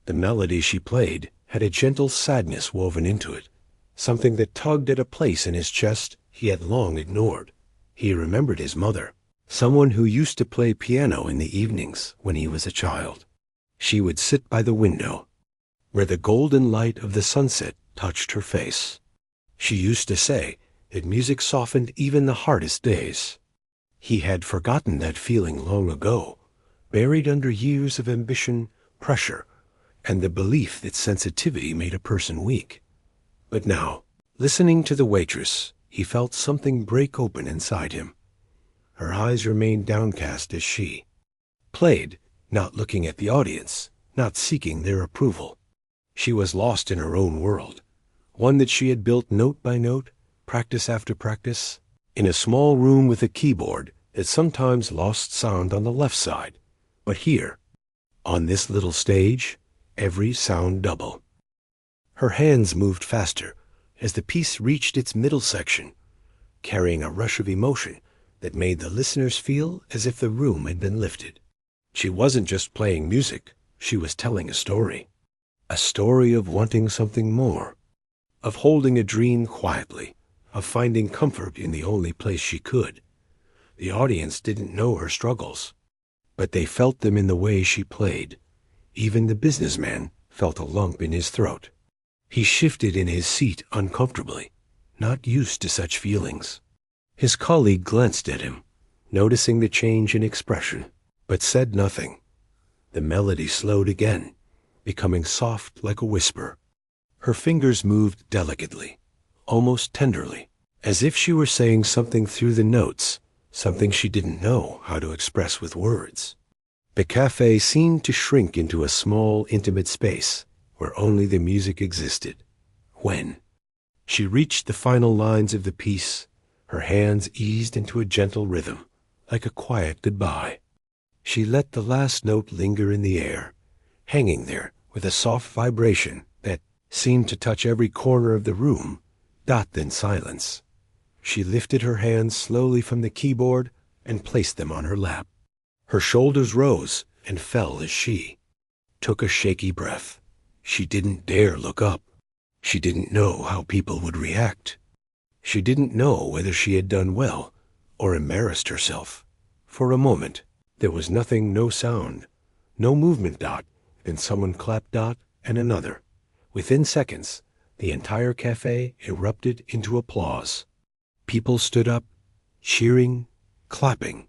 The melody she played had a gentle sadness woven into it, something that tugged at a place in his chest he had long ignored. He remembered his mother, someone who used to play piano in the evenings when he was a child. She would sit by the window, where the golden light of the sunset touched her face. She used to say that music softened even the hardest days. He had forgotten that feeling long ago, buried under years of ambition, pressure, and the belief that sensitivity made a person weak. But now, listening to the waitress, he felt something break open inside him. Her eyes remained downcast as she played, not looking at the audience, not seeking their approval. She was lost in her own world, one that she had built note by note, practice after practice, in a small room with a keyboard that sometimes lost sound on the left side. But here, on this little stage, every sound double. Her hands moved faster as the piece reached its middle section, carrying a rush of emotion that made the listeners feel as if the room had been lifted. She wasn't just playing music, she was telling a story of wanting something more, of holding a dream quietly, of finding comfort in the only place she could. The audience didn't know her struggles, but they felt them in the way she played. Even the businessman felt a lump in his throat. He shifted in his seat uncomfortably, not used to such feelings. His colleague glanced at him, noticing the change in expression, but said nothing. The melody slowed again, becoming soft like a whisper. Her fingers moved delicately, almost tenderly, as if she were saying something through the notes, something she didn't know how to express with words. The cafe seemed to shrink into a small, intimate space where only the music existed. When she reached the final lines of the piece, her hands eased into a gentle rhythm, like a quiet goodbye. She let the last note linger in the air, hanging there with a soft vibration that seemed to touch every corner of the room. Then silence. She lifted her hands slowly from the keyboard and placed them on her lap. Her shoulders rose and fell as she took a shaky breath. She didn't dare look up. She didn't know how people would react. She didn't know whether she had done well or embarrassed herself. For a moment, there was nothing, no sound, no movement. Then someone clapped. And another. Within seconds, the entire cafe erupted into applause. People stood up, cheering, clapping,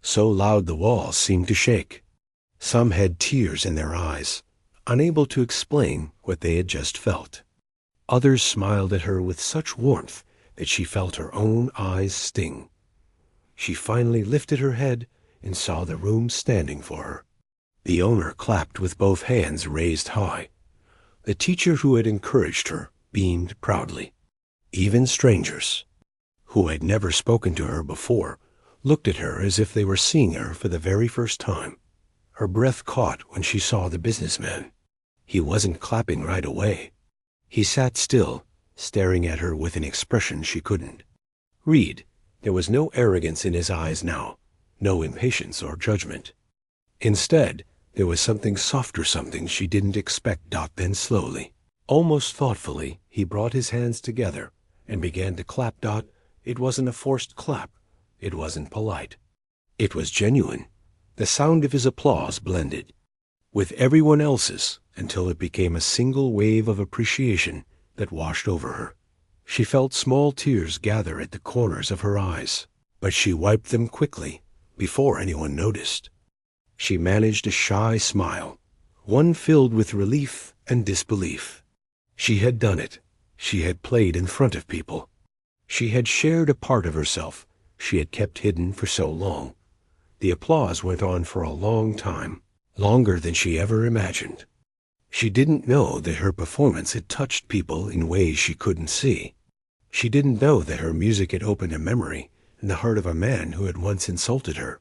so loud the walls seemed to shake. Some had tears in their eyes, unable to explain what they had just felt. Others smiled at her with such warmth that she felt her own eyes sting. She finally lifted her head and saw the room standing for her. The owner clapped with both hands raised high. The teacher who had encouraged her beamed proudly. Even strangers, who had never spoken to her before, looked at her as if they were seeing her for the very first time. Her breath caught when she saw the businessman. He wasn't clapping right away. He sat still, staring at her with an expression she couldn't read. There was no arrogance in his eyes now, no impatience or judgment. Instead, there was something softer, something she didn't expect. Then slowly, almost thoughtfully, he brought his hands together and began to clap. It wasn't a forced clap. It wasn't polite. It was genuine. The sound of his applause blended with everyone else's until it became a single wave of appreciation that washed over her. She felt small tears gather at the corners of her eyes, but she wiped them quickly before anyone noticed. She managed a shy smile, one filled with relief and disbelief. She had done it. She had played in front of people. She had shared a part of herself she had kept hidden for so long. The applause went on for a long time, longer than she ever imagined. She didn't know that her performance had touched people in ways she couldn't see. She didn't know that her music had opened a memory in the heart of a man who had once insulted her.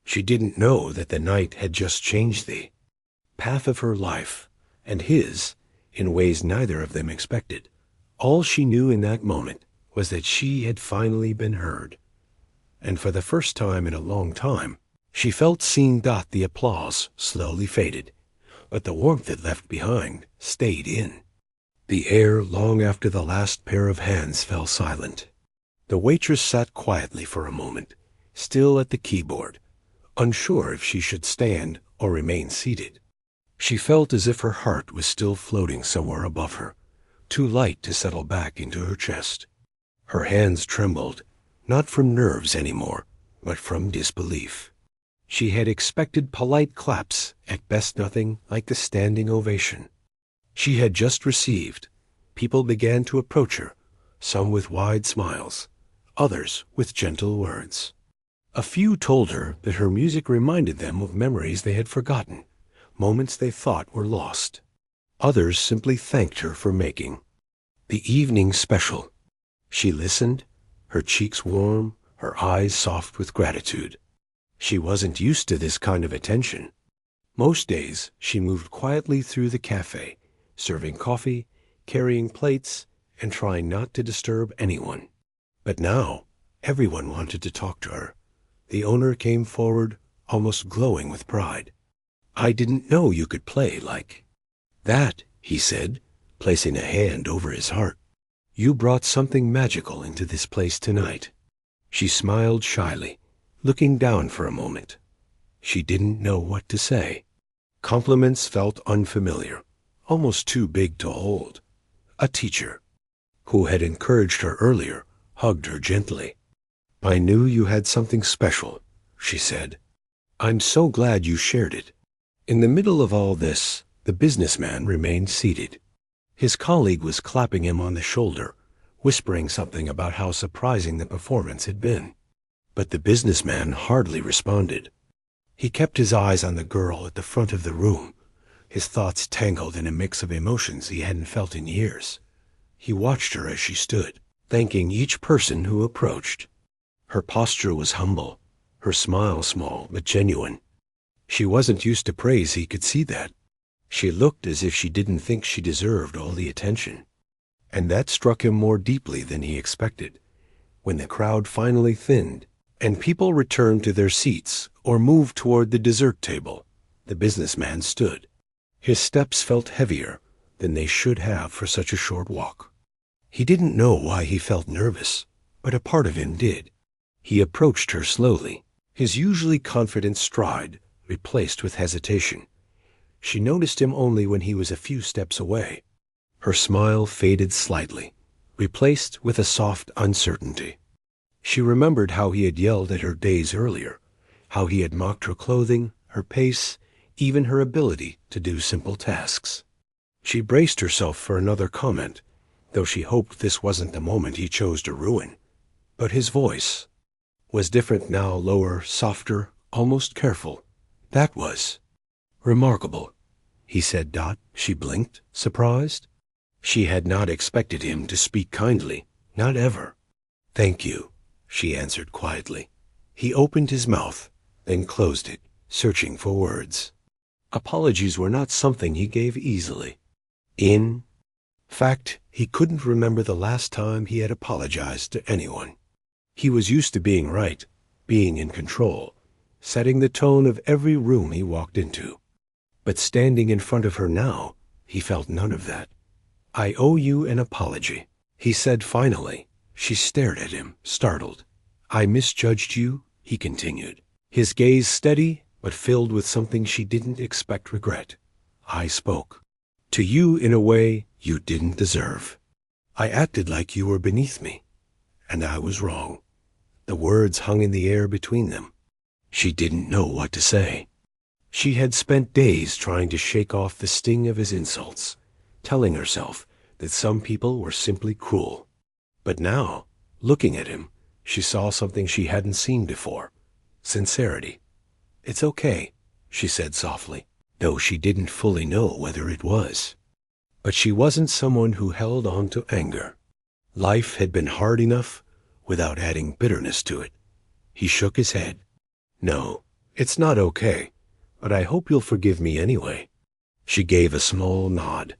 She didn't know that the night had just changed the path of her life and his in ways neither of them expected. All she knew in that moment was that she had finally been heard. And for the first time in a long time, she felt seen. The applause slowly faded, but the warmth it left behind stayed in the air long after the last pair of hands fell silent. The waitress sat quietly for a moment, still at the keyboard, unsure if she should stand or remain seated. She felt as if her heart was still floating somewhere above her, too light to settle back into her chest. Her hands trembled, not from nerves anymore, but from disbelief. She had expected polite claps, at best nothing like the standing ovation she had just received. People began to approach her, some with wide smiles, others with gentle words. A few told her that her music reminded them of memories they had forgotten, moments they thought were lost. Others simply thanked her for making the evening special. She listened, her cheeks warm, her eyes soft with gratitude. She wasn't used to this kind of attention. Most days, she moved quietly through the cafe, serving coffee, carrying plates, and trying not to disturb anyone. But now, everyone wanted to talk to her. The owner came forward, almost glowing with pride. "I didn't know you could play like that," he said, placing a hand over his heart. "You brought something magical into this place tonight." She smiled shyly, looking down for a moment. She didn't know what to say. Compliments felt unfamiliar, almost too big to hold. A teacher, who had encouraged her earlier, hugged her gently. "I knew you had something special," she said. "I'm so glad you shared it." In the middle of all this, the businessman remained seated. His colleague was clapping him on the shoulder, whispering something about how surprising the performance had been. But the businessman hardly responded. He kept his eyes on the girl at the front of the room, his thoughts tangled in a mix of emotions he hadn't felt in years. He watched her as she stood, thanking each person who approached. Her posture was humble, her smile small but genuine. She wasn't used to praise, he could see that. She looked as if she didn't think she deserved all the attention. And that struck him more deeply than he expected. When the crowd finally thinned, and people returned to their seats or moved toward the dessert table, the businessman stood. His steps felt heavier than they should have for such a short walk. He didn't know why he felt nervous, but a part of him did. He approached her slowly, his usually confident stride replaced with hesitation. She noticed him only when he was a few steps away. Her smile faded slightly, replaced with a soft uncertainty. She remembered how he had yelled at her days earlier, how he had mocked her clothing, her pace, even her ability to do simple tasks. She braced herself for another comment, though she hoped this wasn't the moment he chose to ruin. But his voice was different now, lower, softer, almost careful. "That was remarkable," he said. She blinked, surprised. She had not expected him to speak kindly, not ever. "Thank you," she answered quietly. He opened his mouth, then closed it, searching for words. Apologies were not something he gave easily. In fact, he couldn't remember the last time he had apologized to anyone. He was used to being right, being in control, setting the tone of every room he walked into. But standing in front of her now, he felt none of that. "I owe you an apology," he said finally. She stared at him, startled. "I misjudged you," he continued, his gaze steady but filled with something she didn't expect regret. "I spoke to you in a way you didn't deserve. I acted like you were beneath me, and I was wrong." The words hung in the air between them. She didn't know what to say. She had spent days trying to shake off the sting of his insults, telling herself that some people were simply cruel. But now, looking at him, she saw something she hadn't seen before: sincerity. "It's okay," she said softly, though she didn't fully know whether it was. But she wasn't someone who held on to anger. Life had been hard enough without adding bitterness to it. He shook his head. "No, it's not okay, but I hope you'll forgive me anyway." She gave a small nod.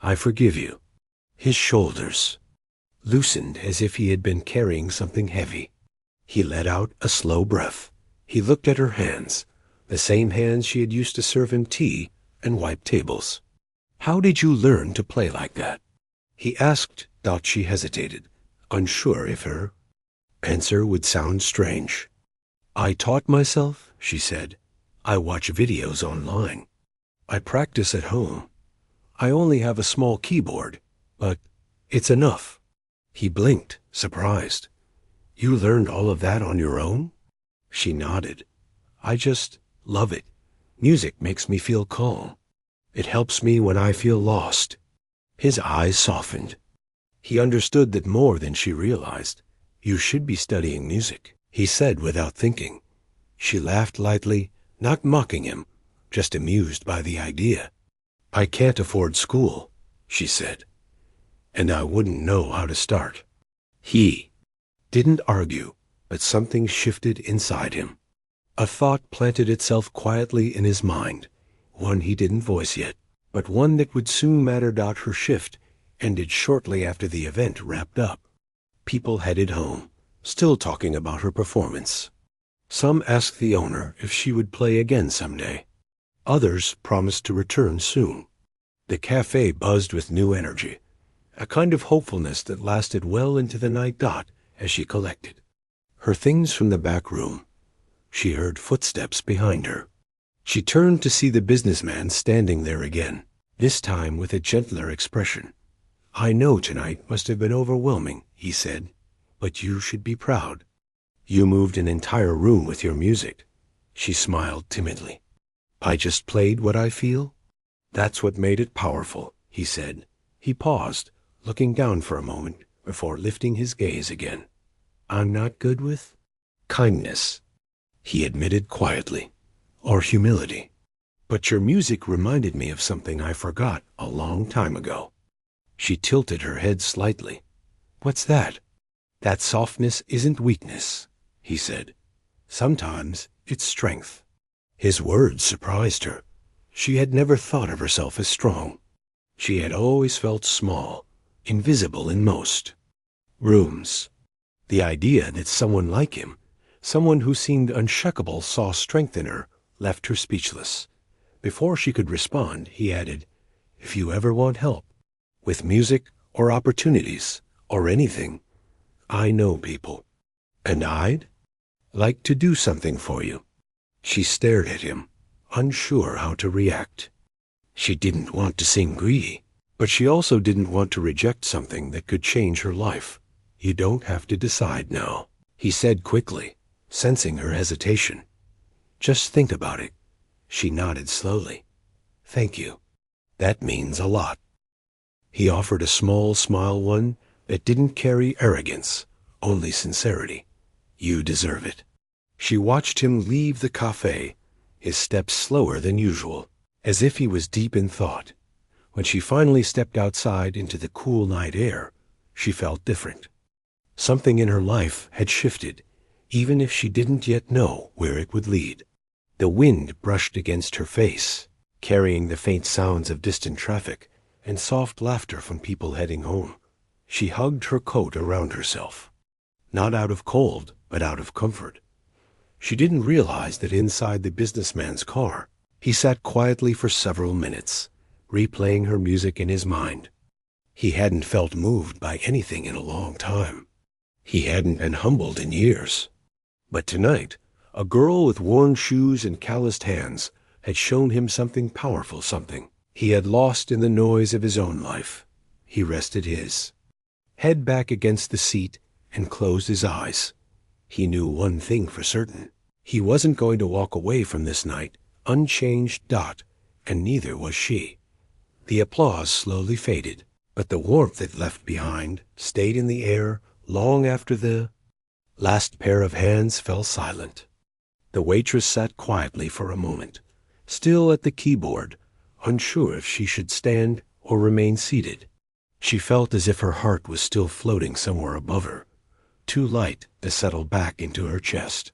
"I forgive you." His shoulders loosened as if he had been carrying something heavy. He let out a slow breath. He looked at her hands, the same hands she had used to serve him tea and wipe tables. "How did you learn to play like that?" he asked. Thought she hesitated, unsure if her answer would sound strange. "I taught myself," she said. "I watch videos online. I practice at home. I only have a small keyboard, but it's enough." He blinked, surprised. "You learned all of that on your own?" She nodded. "I just love it. Music makes me feel calm. It helps me when I feel lost." His eyes softened. He understood that more than she realized. "You should be studying music," he said without thinking. She laughed lightly, not mocking him, just amused by the idea. "I can't afford school," she said, "and I wouldn't know how to start." He didn't argue, but something shifted inside him. A thought planted itself quietly in his mind, one he didn't voice yet, but one that would soon matter. Her shift ended shortly after the event wrapped up. People headed home, still talking about her performance. Some asked the owner if she would play again someday. Others promised to return soon. The cafe buzzed with new energy, a kind of hopefulness that lasted well into the night. As she collected her things from the back room, she heard footsteps behind her. She turned to see the businessman standing there again, this time with a gentler expression. "I know tonight must have been overwhelming," he said, "but you should be proud. You moved an entire room with your music." She smiled timidly. "I just played what I feel." "That's what made it powerful," he said. He paused, looking down for a moment before lifting his gaze again. "I'm not good with kindness," he admitted quietly, "or humility. But your music reminded me of something I forgot a long time ago." She tilted her head slightly. "What's that?" "That softness isn't weakness," he said. "Sometimes it's strength." His words surprised her. She had never thought of herself as strong. She had always felt small, invisible in most rooms. The idea that someone like him, someone who seemed unshakable, saw strength in her, left her speechless. Before she could respond, he added, "If you ever want help, with music or opportunities or anything, I know people. And I'd like to do something for you." She stared at him, unsure how to react. She didn't want to seem greedy, but she also didn't want to reject something that could change her life. "You don't have to decide now," he said quickly, sensing her hesitation. "Just think about it." She nodded slowly. "Thank you. That means a lot." He offered a small smile, one that didn't carry arrogance, only sincerity. "You deserve it." She watched him leave the cafe, his steps slower than usual, as if he was deep in thought. When she finally stepped outside into the cool night air, she felt different. Something in her life had shifted, even if she didn't yet know where it would lead. The wind brushed against her face, carrying the faint sounds of distant traffic and soft laughter from people heading home. She hugged her coat around herself. not out of cold, but out of comfort. She didn't realize that inside the businessman's car, he sat quietly for several minutes, replaying her music in his mind. He hadn't felt moved by anything in a long time. He hadn't been humbled in years. But tonight, a girl with worn shoes and calloused hands had shown him something powerful, something he had lost in the noise of his own life. He rested his head back against the seat and closed his eyes. He knew one thing for certain. He wasn't going to walk away from this night unchanged, and neither was she. The applause slowly faded, but the warmth it left behind stayed in the air long after the last pair of hands fell silent. The waitress sat quietly for a moment, still at the keyboard, unsure if she should stand or remain seated. She felt as if her heart was still floating somewhere above her, too light to settle back into her chest.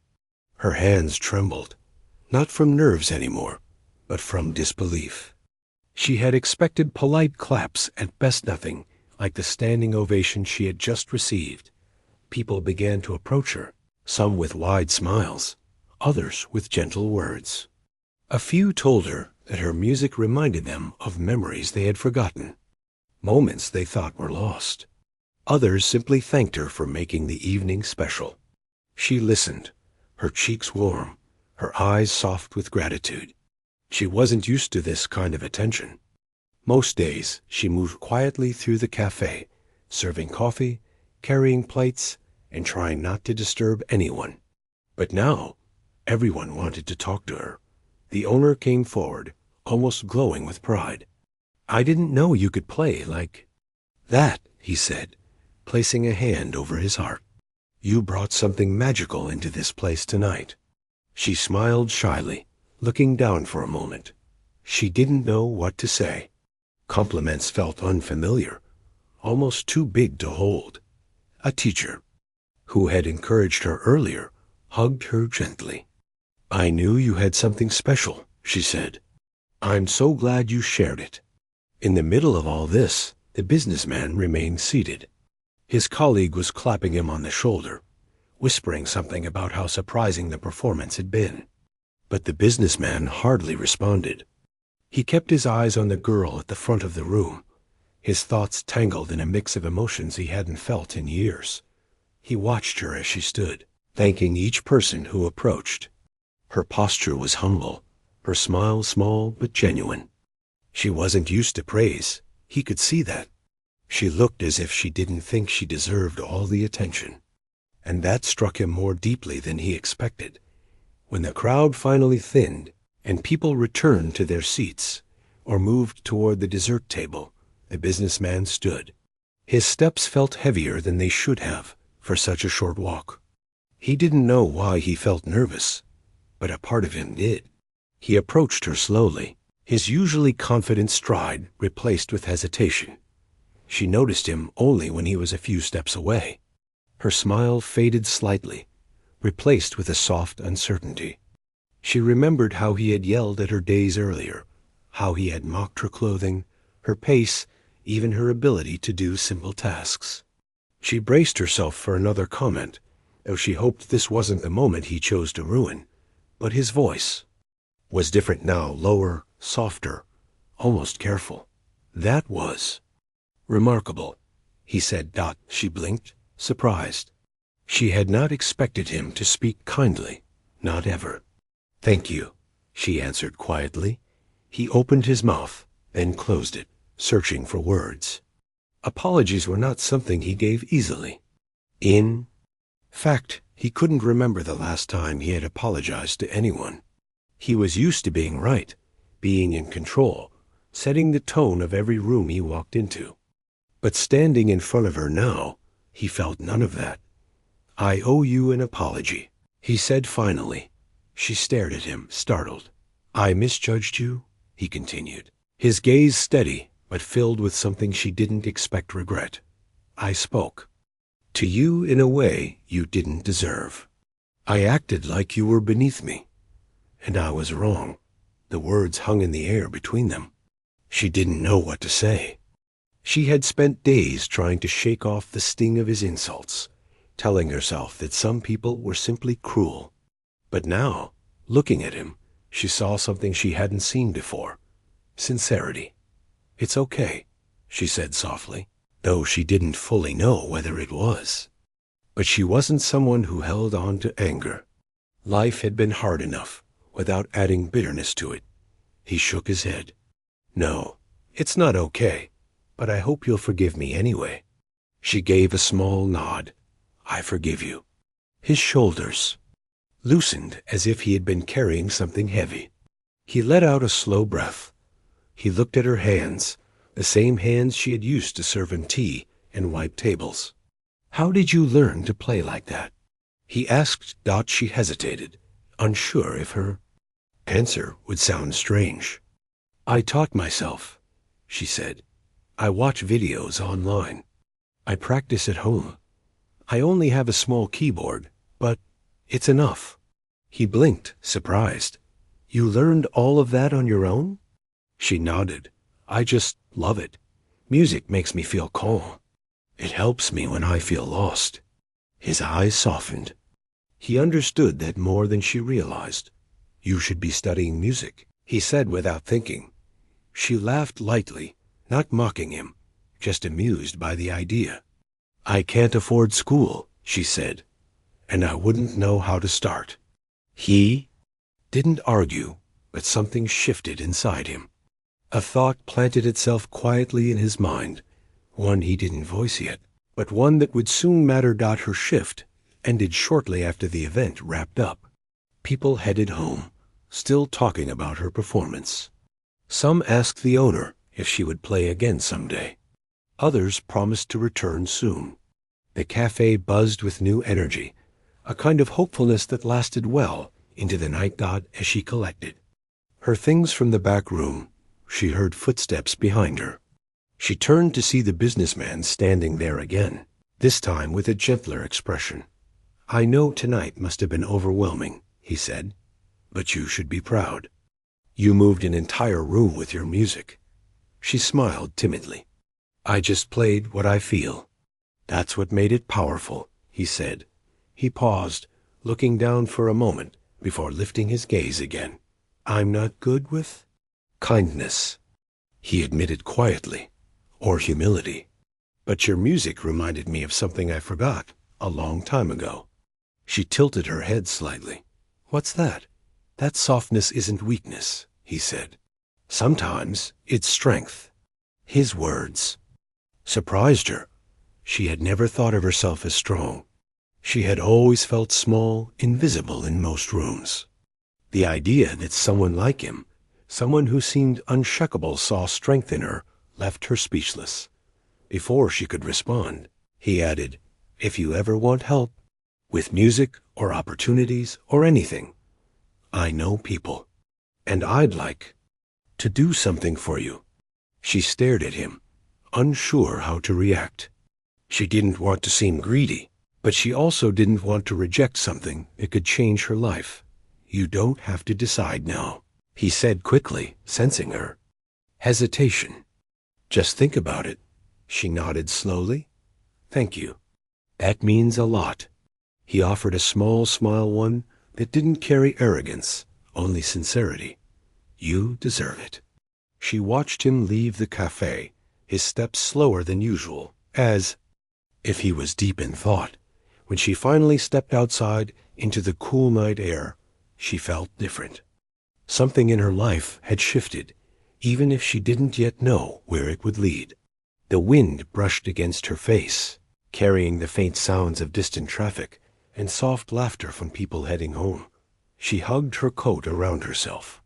Her hands trembled, not from nerves anymore, but from disbelief. She had expected polite claps, at best nothing like the standing ovation she had just received. People began to approach her, some with wide smiles, others with gentle words. A few told her that her music reminded them of memories they had forgotten, moments they thought were lost. Others simply thanked her for making the evening special. She listened, her cheeks warm, her eyes soft with gratitude. She wasn't used to this kind of attention. Most days she moved quietly through the cafe, serving coffee, carrying plates, and trying not to disturb anyone. But now, everyone wanted to talk to her. The owner came forward, almost glowing with pride. "I didn't know you could play like that," he said, placing a hand over his heart. "You brought something magical into this place tonight." She smiled shyly, looking down for a moment. She didn't know what to say. Compliments felt unfamiliar, almost too big to hold. A teacher, who had encouraged her earlier, hugged her gently. "I knew you had something special," she said. "I'm so glad you shared it." In the middle of all this, the businessman remained seated. His colleague was clapping him on the shoulder, whispering something about how surprising the performance had been. But the businessman hardly responded. He kept his eyes on the girl at the front of the room, his thoughts tangled in a mix of emotions he hadn't felt in years. He watched her as she stood, thanking each person who approached. Her posture was humble, her smile small but genuine. She wasn't used to praise. He could see that. She looked as if she didn't think she deserved all the attention. And that struck him more deeply than he expected. When the crowd finally thinned and people returned to their seats or moved toward the dessert table, the businessman stood. His steps felt heavier than they should have for such a short walk. He didn't know why he felt nervous, but a part of him did. He approached her slowly, his usually confident stride replaced with hesitation. She noticed him only when he was a few steps away. Her smile faded slightly, replaced with a soft uncertainty. She remembered how he had yelled at her days earlier, how he had mocked her clothing, her pace, even her ability to do simple tasks. She braced herself for another comment, though she hoped this wasn't the moment he chose to ruin. But his voice was different now, lower, softer, almost careful. "That was remarkable," he said. She blinked, surprised. She had not expected him to speak kindly, not ever. "Thank you," she answered quietly. He opened his mouth, then closed it, searching for words. Apologies were not something he gave easily. In fact, he couldn't remember the last time he had apologized to anyone. He was used to being right, being in control, setting the tone of every room he walked into. But standing in front of her now, he felt none of that. "I owe you an apology," he said finally. She stared at him, startled. "I misjudged you," he continued, his gaze steady but filled with something she didn't expect regret. "I spoke to you in a way you didn't deserve. I acted like you were beneath me, and I was wrong." The words hung in the air between them. She didn't know what to say. She had spent days trying to shake off the sting of his insults, telling herself that some people were simply cruel. But now, looking at him, she saw something she hadn't seen before. Sincerity. "It's okay," she said softly, though she didn't fully know whether it was. But she wasn't someone who held on to anger. Life had been hard enough, without adding bitterness to it. He shook his head. "No, it's not okay, but I hope you'll forgive me anyway." She gave a small nod. "I forgive you." His shoulders loosened as if he had been carrying something heavy. He let out a slow breath. He looked at her hands, the same hands she had used to serve him tea and wipe tables. "How did you learn to play like that?" he asked. She hesitated, unsure if her answer would sound strange. "I taught myself," she said. "I watch videos online. I practice at home. I only have a small keyboard, but it's enough." He blinked, surprised. "You learned all of that on your own?" She nodded. "I just love it. Music makes me feel calm. It helps me when I feel lost." His eyes softened. He understood that more than she realized. "You should be studying music," he said without thinking. She laughed lightly, not mocking him, just amused by the idea. "I can't afford school," she said, "and I wouldn't know how to start." He didn't argue, but something shifted inside him. A thought planted itself quietly in his mind, one he didn't voice yet, but one that would soon matter. Her shift ended shortly after the event wrapped up. People headed home, still talking about her performance. Some asked the owner if she would play again someday. Others promised to return soon. The cafe buzzed with new energy, a kind of hopefulness that lasted well into the night. As she collected her things from the back room, she heard footsteps behind her. She turned to see the businessman standing there again, this time with a gentler expression. "I know tonight must have been overwhelming," he said, "but you should be proud. You moved an entire room with your music." She smiled timidly. "I just played what I feel. That's what made it powerful," he said. He paused, looking down for a moment before lifting his gaze again. "I'm not good with kindness," he admitted quietly, "or humility. But your music reminded me of something I forgot a long time ago." She tilted her head slightly. "What's that?" "That softness isn't weakness," he said. "Sometimes it's strength." His words surprised her. She had never thought of herself as strong. She had always felt small, invisible in most rooms. The idea that someone like him, someone who seemed unshuckable, saw strength in her, left her speechless. Before she could respond, he added, "If you ever want help, with music or opportunities or anything, I know people, and I'd like to do something for you." She stared at him, unsure how to react. She didn't want to seem greedy, but she also didn't want to reject something that could change her life. "You don't have to decide now," he said quickly, sensing her hesitation. "Just think about it." She nodded slowly. "Thank you. That means a lot." He offered a small smile, one that didn't carry arrogance, only sincerity. "You deserve it." She watched him leave the cafe, his steps slower than usual, as if he was deep in thought. When she finally stepped outside into the cool night air, she felt different. Something in her life had shifted, even if she didn't yet know where it would lead. The wind brushed against her face, carrying the faint sounds of distant traffic and soft laughter from people heading home. She hugged her coat around herself,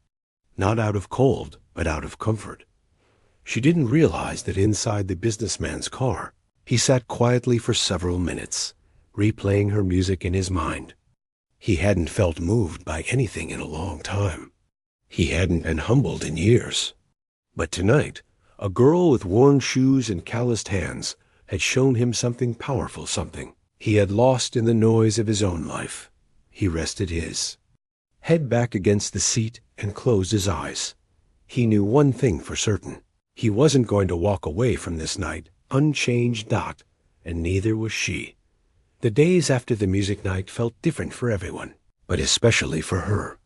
not out of cold, but out of comfort. She didn't realize that inside the businessman's car, he sat quietly for several minutes, replaying her music in his mind. He hadn't felt moved by anything in a long time. He hadn't been humbled in years. But tonight, a girl with worn shoes and calloused hands had shown him something powerful, something he had lost in the noise of his own life. He rested his head back against the seat and closed his eyes. He knew one thing for certain. He wasn't going to walk away from this night unchanged, and neither was she. The days after the music night felt different for everyone, but especially for her.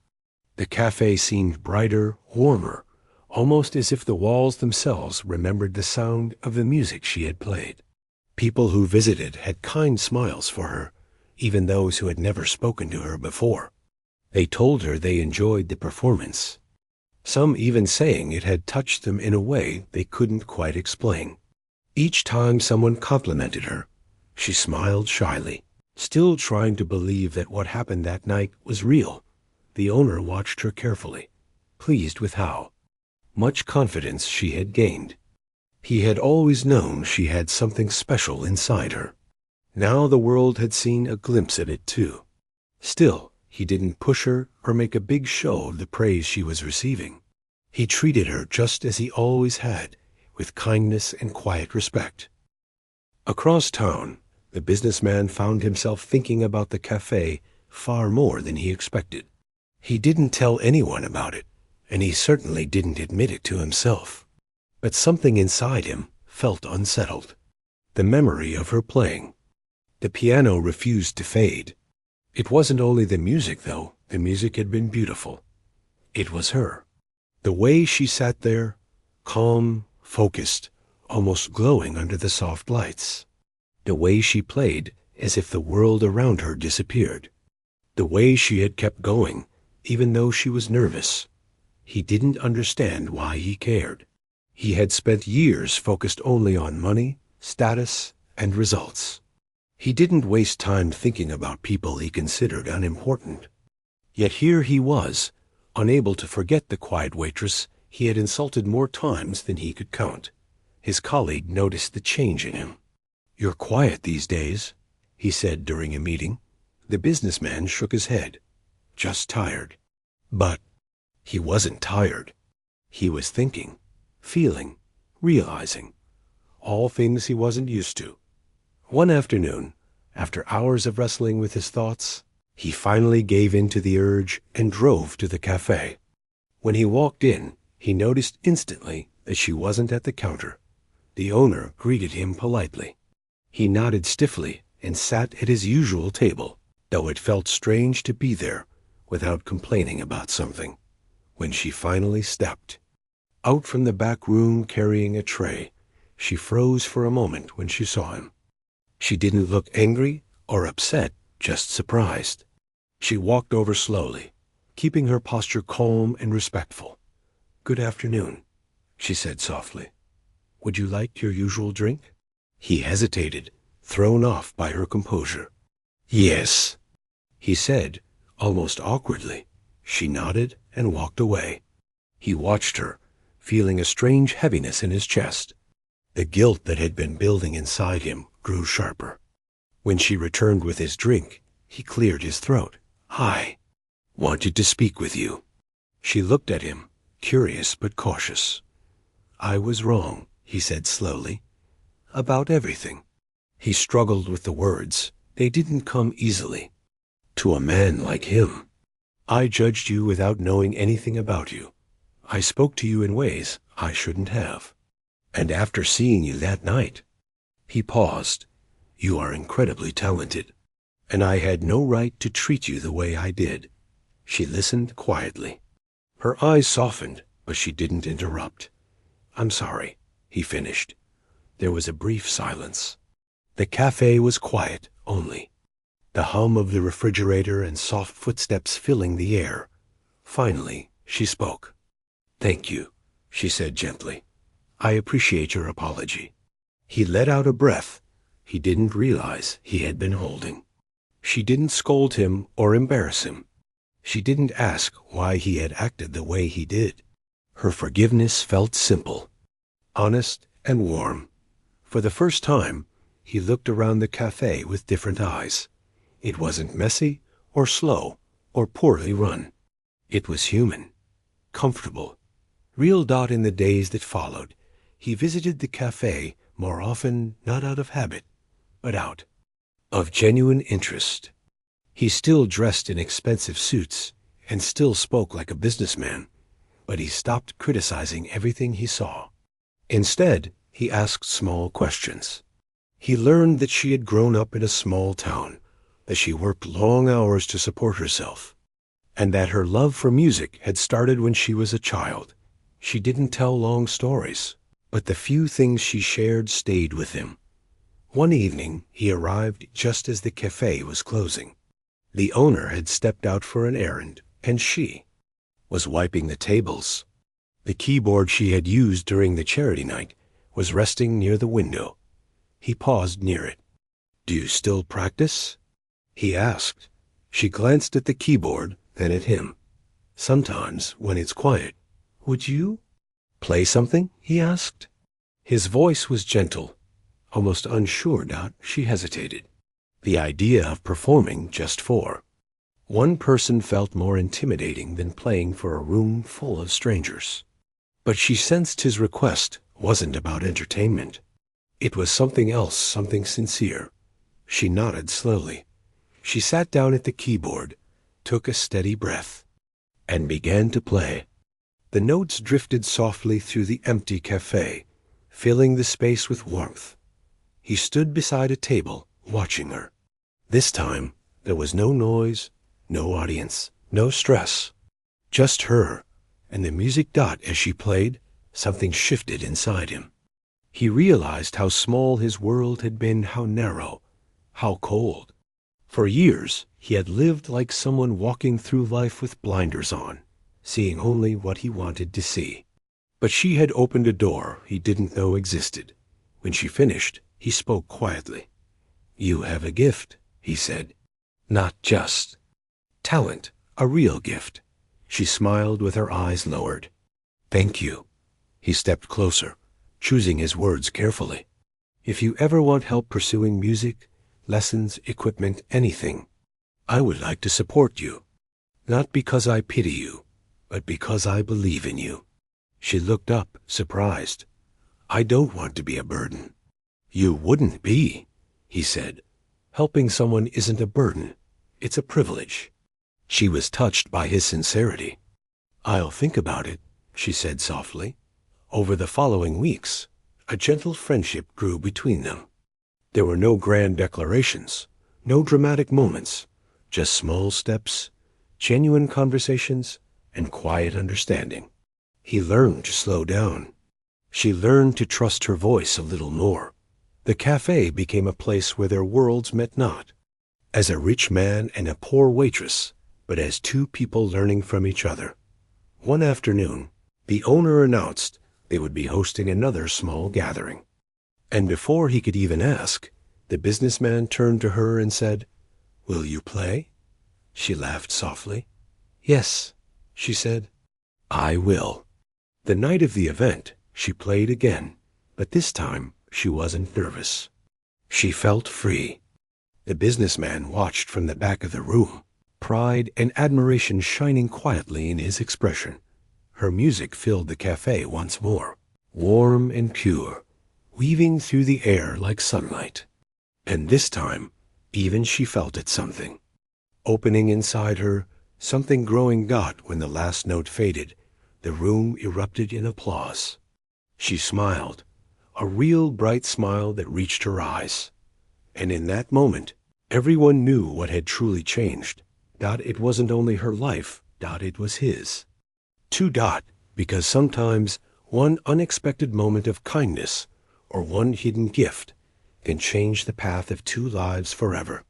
The cafe seemed brighter, warmer, almost as if the walls themselves remembered the sound of the music she had played. People who visited had kind smiles for her, even those who had never spoken to her before. They told her they enjoyed the performance, some even saying it had touched them in a way they couldn't quite explain. Each time someone complimented her, she smiled shyly, still trying to believe that what happened that night was real. The owner watched her carefully, pleased with how much confidence she had gained. He had always known she had something special inside her. Now the world had seen a glimpse of it too. Still, he didn't push her or make a big show of the praise she was receiving. He treated her just as he always had, with kindness and quiet respect. Across town, the businessman found himself thinking about the cafe far more than he expected. He didn't tell anyone about it, and he certainly didn't admit it to himself. But something inside him felt unsettled. The memory of her playing. The piano refused to fade. It wasn't only the music, though. The music had been beautiful. It was her. The way she sat there, calm, focused, almost glowing under the soft lights. The way she played as if the world around her disappeared. The way she had kept going, even though she was nervous. He didn't understand why he cared. He had spent years focused only on money, status, and results. He didn't waste time thinking about people he considered unimportant. Yet here he was, unable to forget the quiet waitress he had insulted more times than he could count. His colleague noticed the change in him. "You're quiet these days," he said during a meeting. The businessman shook his head. "Just tired." But he wasn't tired. He was thinking, feeling, realizing, all things he wasn't used to. One afternoon, after hours of wrestling with his thoughts, he finally gave in to the urge and drove to the cafe. When he walked in, he noticed instantly that she wasn't at the counter. The owner greeted him politely. He nodded stiffly and sat at his usual table, though it felt strange to be there without complaining about something. When she finally stepped out from the back room carrying a tray, she froze for a moment when she saw him. She didn't look angry or upset, just surprised. She walked over slowly, keeping her posture calm and respectful. "Good afternoon," she said softly. "Would you like your usual drink?" He hesitated, thrown off by her composure. "Yes," he said, almost awkwardly. She nodded and walked away. He watched her, feeling a strange heaviness in his chest. The guilt that had been building inside him grew sharper. When she returned with his drink, he cleared his throat. "I wanted to speak with you." She looked at him, curious but cautious. "I was wrong," he said slowly, "about everything." He struggled with the words. They didn't come easily. "To a man like him. I judged you without knowing anything about you. I spoke to you in ways I shouldn't have. And after seeing you that night," he paused, "you are incredibly talented, and I had no right to treat you the way I did." She listened quietly. Her eyes softened, but she didn't interrupt. "I'm sorry," he finished. There was a brief silence. The cafe was quiet only, the hum of the refrigerator and soft footsteps filling the air. Finally, she spoke. "Thank you," she said gently. "I appreciate your apology." He let out a breath he didn't realize he had been holding. She didn't scold him or embarrass him. She didn't ask why he had acted the way he did. Her forgiveness felt simple, honest, and warm. For the first time, he looked around the cafe with different eyes. It wasn't messy or slow or poorly run. It was human, comfortable, real. In the days that followed, he visited the cafe more often, not out of habit, but out of genuine interest. He still dressed in expensive suits and still spoke like a businessman, but he stopped criticizing everything he saw. Instead, he asked small questions. He learned that she had grown up in a small town, that she worked long hours to support herself, and that her love for music had started when she was a child. She didn't tell long stories, but the few things she shared stayed with him. One evening, he arrived just as the cafe was closing. The owner had stepped out for an errand, and she was wiping the tables. The keyboard she had used during the charity night was resting near the window. He paused near it. "Do you still practice?" he asked. She glanced at the keyboard, then at him. "Sometimes, when it's quiet." "Would you play something?" he asked. His voice was gentle, almost unsure. She hesitated. The idea of performing just for one person felt more intimidating than playing for a room full of strangers. But she sensed his request wasn't about entertainment. It was something else, something sincere. She nodded slowly. She sat down at the keyboard, took a steady breath, and began to play. The notes drifted softly through the empty cafe, filling the space with warmth. He stood beside a table, watching her. This time, there was no noise, no audience, no stress. Just her, and the music. As she played, something shifted inside him. He realized how small his world had been, how narrow, how cold. For years, he had lived like someone walking through life with blinders on, seeing only what he wanted to see. But she had opened a door he didn't know existed. When she finished, he spoke quietly. "You have a gift," he said. "Not just talent, a real gift." She smiled with her eyes lowered. "Thank you." He stepped closer, choosing his words carefully. "If you ever want help pursuing music, lessons, equipment, anything, I would like to support you. Not because I pity you, but because I believe in you." She looked up, surprised. "I don't want to be a burden." "You wouldn't be," he said. "Helping someone isn't a burden. It's a privilege." She was touched by his sincerity. "I'll think about it," she said softly. Over the following weeks, a gentle friendship grew between them. There were no grand declarations, no dramatic moments, just small steps, genuine conversations, and quiet understanding. He learned to slow down. She learned to trust her voice a little more. The cafe became a place where their worlds met not as a rich man and a poor waitress, but as two people learning from each other. One afternoon, the owner announced they would be hosting another small gathering. And before he could even ask, the businessman turned to her and said, "Will you play?" She laughed softly. "Yes," she said, "I will." The night of the event, she played again, but this time she wasn't nervous. She felt free. The businessman watched from the back of the room, pride and admiration shining quietly in his expression. Her music filled the cafe once more, warm and pure, weaving through the air like sunlight. And this time, even she felt it something. Opening inside her, something growing. When the last note faded, the room erupted in applause. She smiled, a real bright smile that reached her eyes. And in that moment, everyone knew what had truly changed. It wasn't only her life. It was his. Because sometimes one unexpected moment of kindness or one hidden gift can change the path of two lives forever.